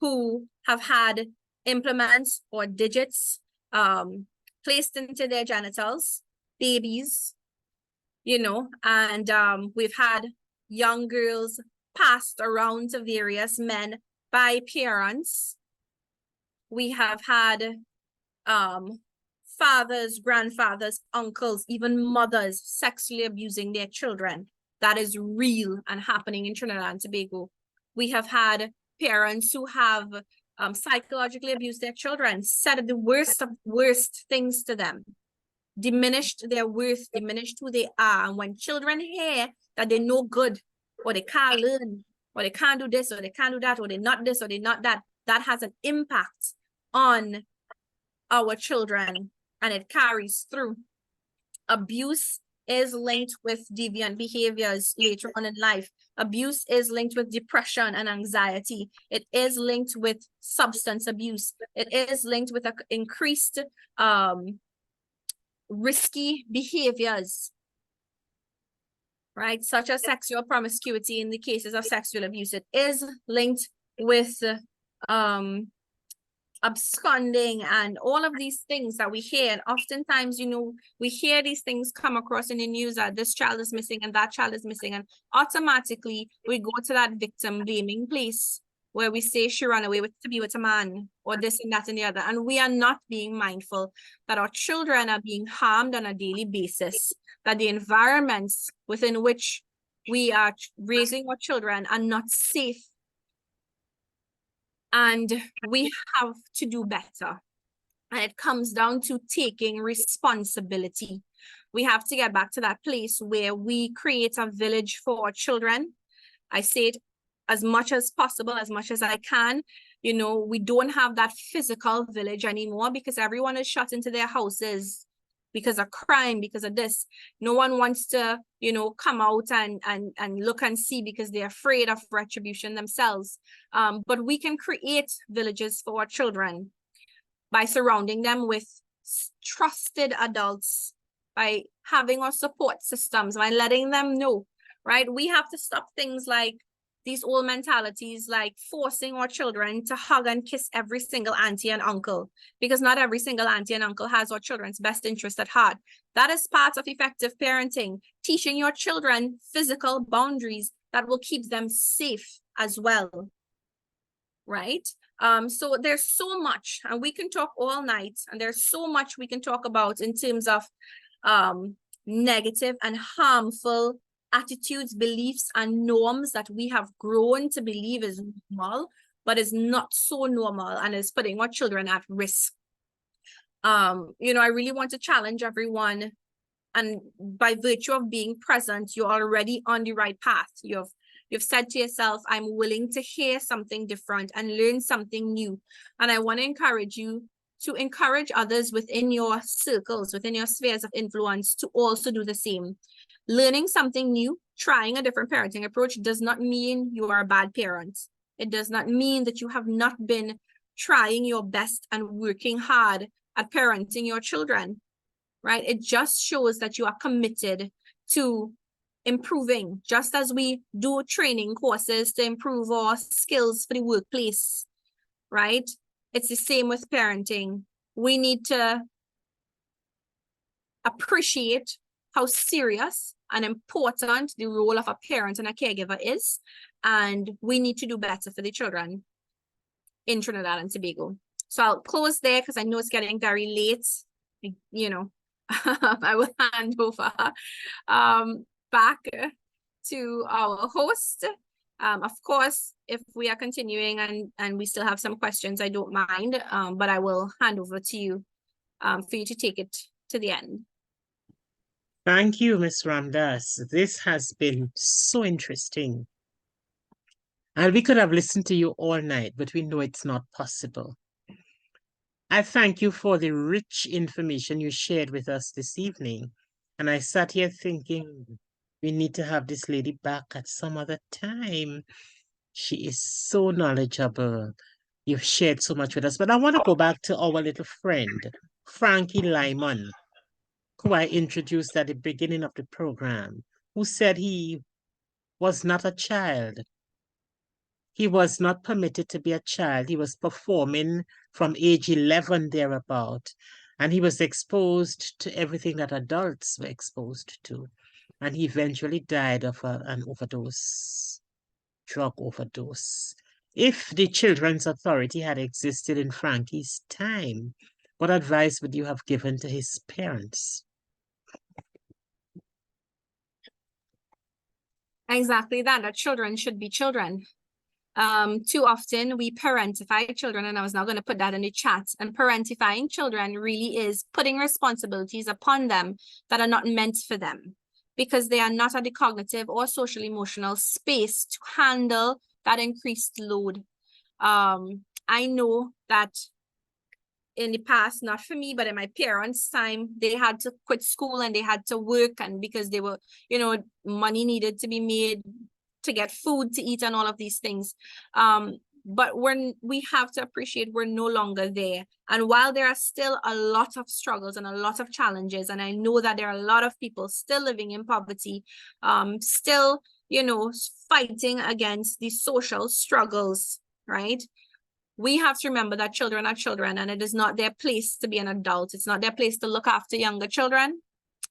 who have had implements or digits placed into their genitals, babies, you know, and we've had young girls passed around to various men by parents. We have had fathers, grandfathers, uncles, even mothers sexually abusing their children. That is real and happening in Trinidad and Tobago. We have had parents who have psychologically abused their children, said the worst of worst things to them, diminished their worth, diminished who they are. And when children hear that they're no good, or they can't learn, or they can't do this, or they can't do that, or they're not this, or they're not that, that has an impact on our children, and it carries through. Abuse is linked with deviant behaviors later on in life. Abuse is linked with depression and anxiety. It is linked with substance abuse. It is linked with increased risky behaviors, right? Such as sexual promiscuity in the cases of sexual abuse. It is linked with absconding and all of these things that we hear. And oftentimes, you know, we hear these things come across in the news that this child is missing and that child is missing. And automatically we go to that victim blaming place where we say she ran away to be with a man, or this and that and the other. And we are not being mindful that our children are being harmed on a daily basis, that the environments within which we are raising our children are not safe. And we have to do better. And it comes down to taking responsibility. We have to get back to that place where we create a village for our children. I say it as much as possible, as much as I can. You know, we don't have that physical village anymore because everyone is shut into their houses because of crime, because of this. No one wants to, you know, come out and look and see because they're afraid of retribution themselves. But we can create villages for our children by surrounding them with trusted adults, by having our support systems, by letting them know, right? We have to stop things like these old mentalities, like forcing our children to hug and kiss every single auntie and uncle, because not every single auntie and uncle has our children's best interest at heart. That is part of effective parenting, teaching your children physical boundaries that will keep them safe as well, right? So there's so much, and we can talk all night, and there's so much we can talk about in terms of negative and harmful attitudes, beliefs, and norms that we have grown to believe is normal, but is not so normal and is putting our children at risk. You know, I really want to challenge everyone. And by virtue of being present, you're already on the right path. You've said to yourself, I'm willing to hear something different and learn something new. And I want to encourage you to encourage others within your circles, within your spheres of influence, to also do the same. Learning something new, trying a different parenting approach does not mean you are a bad parent. It does not mean that you have not been trying your best and working hard at parenting your children, right? It just shows that you are committed to improving, just as we do training courses to improve our skills for the workplace, right? It's the same with parenting. We need to appreciate how serious and important the role of a parent and a caregiver is, and we need to do better for the children in Trinidad and Tobago. So I'll close there because I know it's getting very late. You know, I will hand over back to our host. Of course, if we are continuing and we still have some questions, I don't mind, but I will hand over to you for you to take it to the end. Thank you, Ms. Ramdas. This has been so interesting. And we could have listened to you all night, but we know it's not possible. I thank you for the rich information you shared with us this evening. And I sat here thinking, we need to have this lady back at some other time. She is so knowledgeable. You've shared so much with us. But I want to go back to our little friend, Franky Lymon, who I introduced at the beginning of the program, who said he was not a child. He was not permitted to be a child. He was performing from age 11 thereabout, and he was exposed to everything that adults were exposed to. And he eventually died of an overdose, drug overdose. If the Children's Authority had existed in Franky's time, what advice would you have given to his parents? Exactly that children should be children. Too often we parentify children, and I was now going to put that in the chat, and parentifying children really is putting responsibilities upon them that are not meant for them, because they are not at the cognitive or social emotional space to handle that increased load. I know that in the past, not for me, but in my parents' time, they had to quit school and they had to work, and because they were, you know, money needed to be made to get food to eat and all of these things. But when we have to appreciate we're no longer there. And while there are still a lot of struggles and a lot of challenges, and I know that there are a lot of people still living in poverty, still, you know, fighting against the social struggles, right? We have to remember that children are children, and it is not their place to be an adult. It's not their place to look after younger children.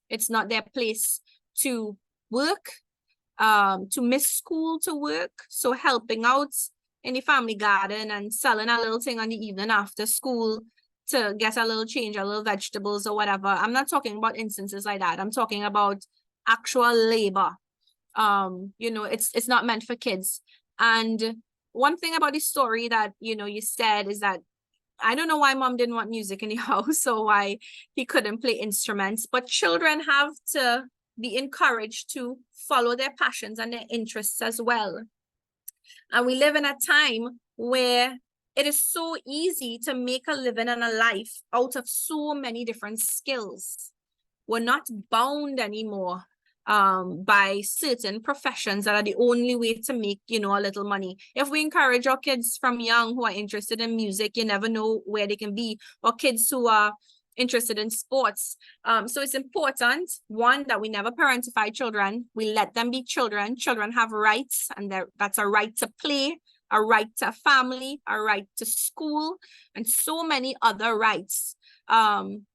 It's not their place to work, to miss school to work. So helping out in the family garden and selling a little thing on the evening after school to get a little change, a little vegetables or whatever. I'm not talking about instances like that. I'm talking about actual labor. You know, it's not meant for kids. And one thing about the story that, you know, you said is that I don't know why mom didn't want music in the house or why he couldn't play instruments, but children have to be encouraged to follow their passions and their interests as well. And we live in a time where it is so easy to make a living and a life out of so many different skills. We're not bound anymore by certain professions that are the only way to make, you know, a little money. If we encourage our kids from young who are interested in music, you never know where they can be, or kids who are interested in sports. So it's important, one, that we never parentify children. We let them be children. Children have rights, and that's a right to play, a right to family, a right to school, and so many other rights. And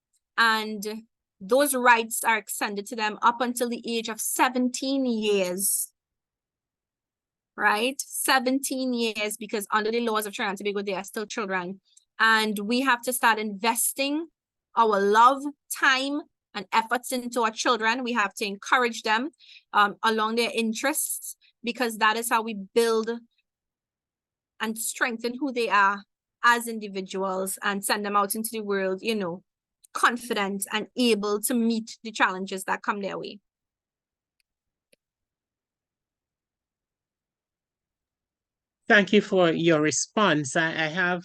those rights are extended to them up until the age of 17 years, right? 17 years, because under the laws of Trinidad and Tobago, they are still children. And we have to start investing our love, time, and efforts into our children. We have to encourage them along their interests, because that is how we build and strengthen who they are as individuals and send them out into the world, you know, confident and able to meet the challenges that come their way. Thank you for your response. I have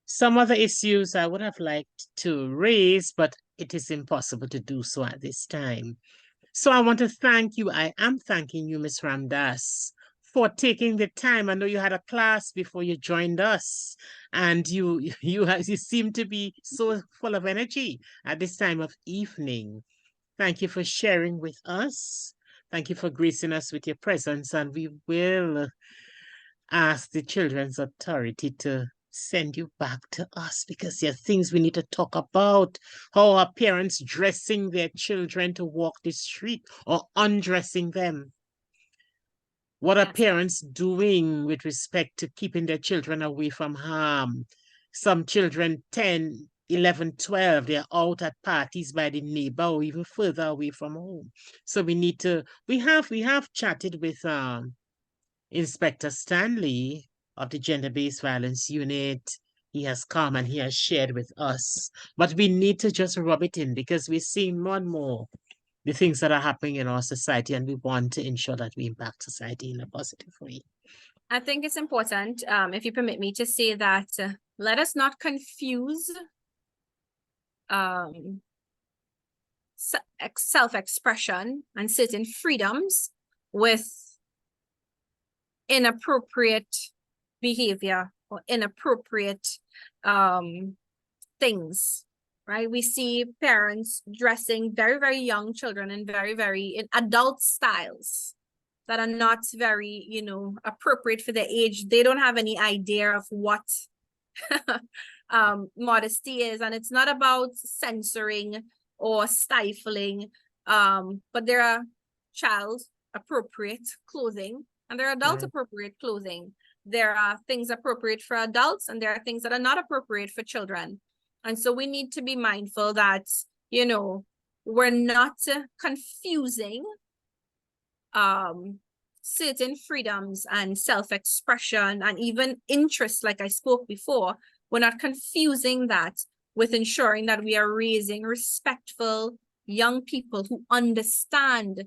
some other issues I would have liked to raise, but it is impossible to do so at this time. So I want to thank you. I am thanking you, Ms. Ramdas, for taking the time. I know you had a class before you joined us, and you seem to be so full of energy at this time of evening. Thank you for sharing with us. Thank you for gracing us with your presence, and we will ask the Children's Authority to send you back to us, because there are things we need to talk about. How are parents dressing their children to walk the street or undressing them? What are parents doing with respect to keeping their children away from harm? Some children, 10, 11, 12, they're out at parties by the neighbor or even further away from home. So we need to, we have chatted with Inspector Stanley of the Gender-Based Violence Unit. He has come and he has shared with us. But we need to just rub it in, because we're seeing more and more the things that are happening in our society, and we want to ensure that we impact society in a positive way. I think it's important, if you permit me to say that, let us not confuse self-expression and certain freedoms with inappropriate behavior or inappropriate things, right? We see parents dressing very, very young children in in adult styles that are not very, you know, appropriate for their age. They don't have any idea of what modesty is, and it's not about censoring or stifling, but there are child appropriate clothing and there are adult appropriate clothing. There are things appropriate for adults and there are things that are not appropriate for children. And so we need to be mindful that, you know, we're not confusing certain freedoms and self-expression and even interests, like I spoke before. We're not confusing that with ensuring that we are raising respectful young people who understand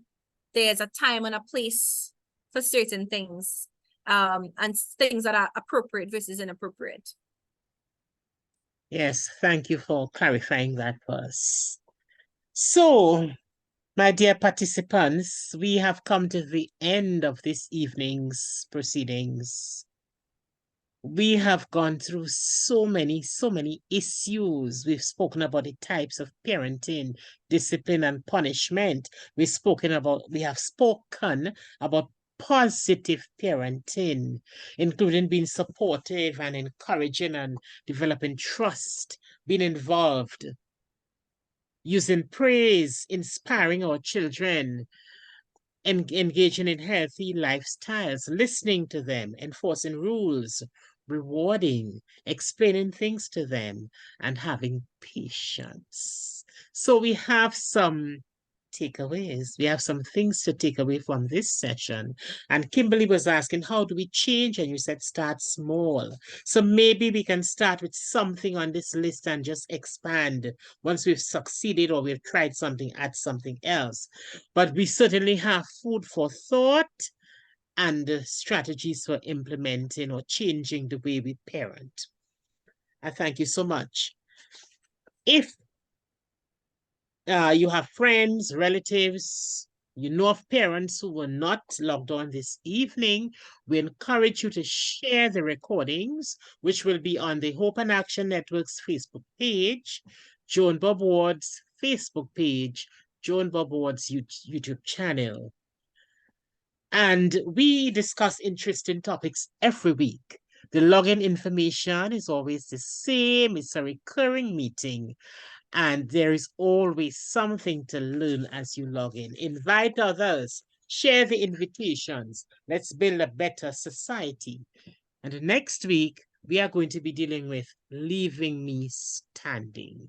there's a time and a place for certain things, and things that are appropriate versus inappropriate. Yes, thank you for clarifying that for us. So, my dear participants, we have come to the end of this evening's proceedings. We have gone through so many issues. We've spoken about the types of parenting, discipline, and punishment. We have spoken about positive parenting, including being supportive and encouraging and developing trust, being involved, using praise, inspiring our children, engaging in healthy lifestyles, listening to them, enforcing rules, rewarding, explaining things to them, and having patience. So we have some takeaways. We have some things to take away from this session. And Kimberly was asking, how do we change? And you said start small. So maybe we can start with something on this list and just expand. Once we've succeeded or we've tried something, add something else. But we certainly have food for thought and strategies for implementing or changing the way we parent. I thank you so much. If you have friends, relatives, you know of parents who were not logged on this evening, we encourage you to share the recordings, which will be on the Hope and Action Network's Facebook page, Joan Bobb-Ward's Facebook page, Joan Bobb-Ward's YouTube channel. And we discuss interesting topics every week. The login information is always the same. It's a recurring meeting. And there is always something to learn as you log in. Invite others. Share the invitations. Let's build a better society. And next week, we are going to be dealing with leaving me standing.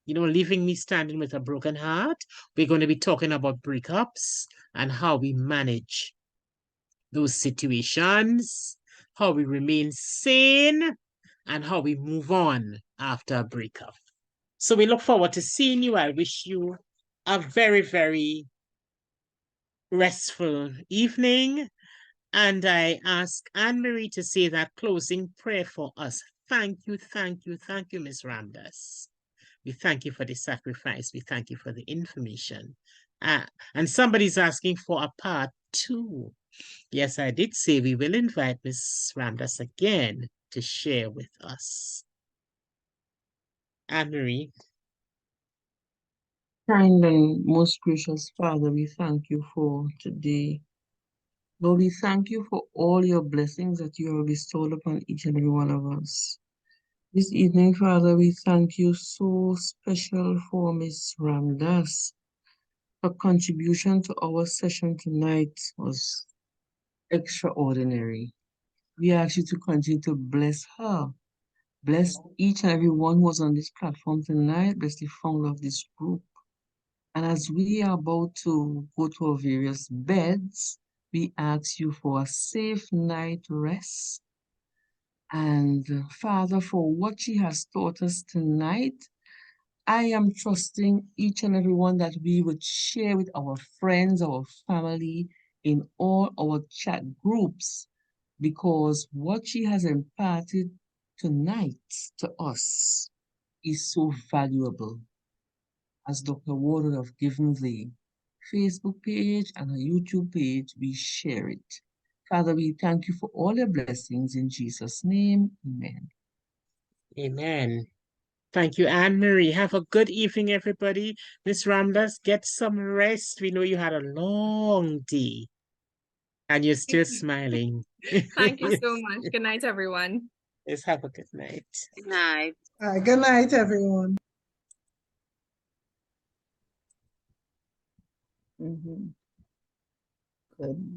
You know, leaving me standing with a broken heart. We're going to be talking about breakups and how we manage those situations, how we remain sane, and how we move on after a breakup. So we look forward to seeing you. I wish you a very, very restful evening. And I ask Anne-Marie to say that closing prayer for us. Thank you, Miss Ramdas. We thank you for the sacrifice. We thank you for the information. And somebody's asking for a part 2. Yes, I did say we will invite Miss Ramdas again to share with us. Anne-Marie. Kind and most gracious Father, we thank you for today. Lord, we thank you for all your blessings that you have bestowed upon each and every one of us. This evening, Father, we thank you so special for Miss Ramdas. Her contribution to our session tonight was extraordinary. We ask you to continue to bless her. Bless each and every one who was on this platform tonight. Bless the founder of this group. And as we are about to go to our various beds, we ask you for a safe night rest. And Father, for what she has taught us tonight, I am trusting each and every one that we would share with our friends, our family, in all our chat groups, because what she has imparted tonight to us is so valuable. As Dr. Ward would have given the Facebook page and her YouTube page, we share it. Father, we thank you for all your blessings in Jesus' name. Amen. Amen. Thank you, Anne-Marie. Have a good evening, everybody. Miss Ramdas, get some rest. We know you had a long day. And you're still smiling. Thank you so much. Good night, everyone. Let's have a good night. Good night. Good night, everyone. Good.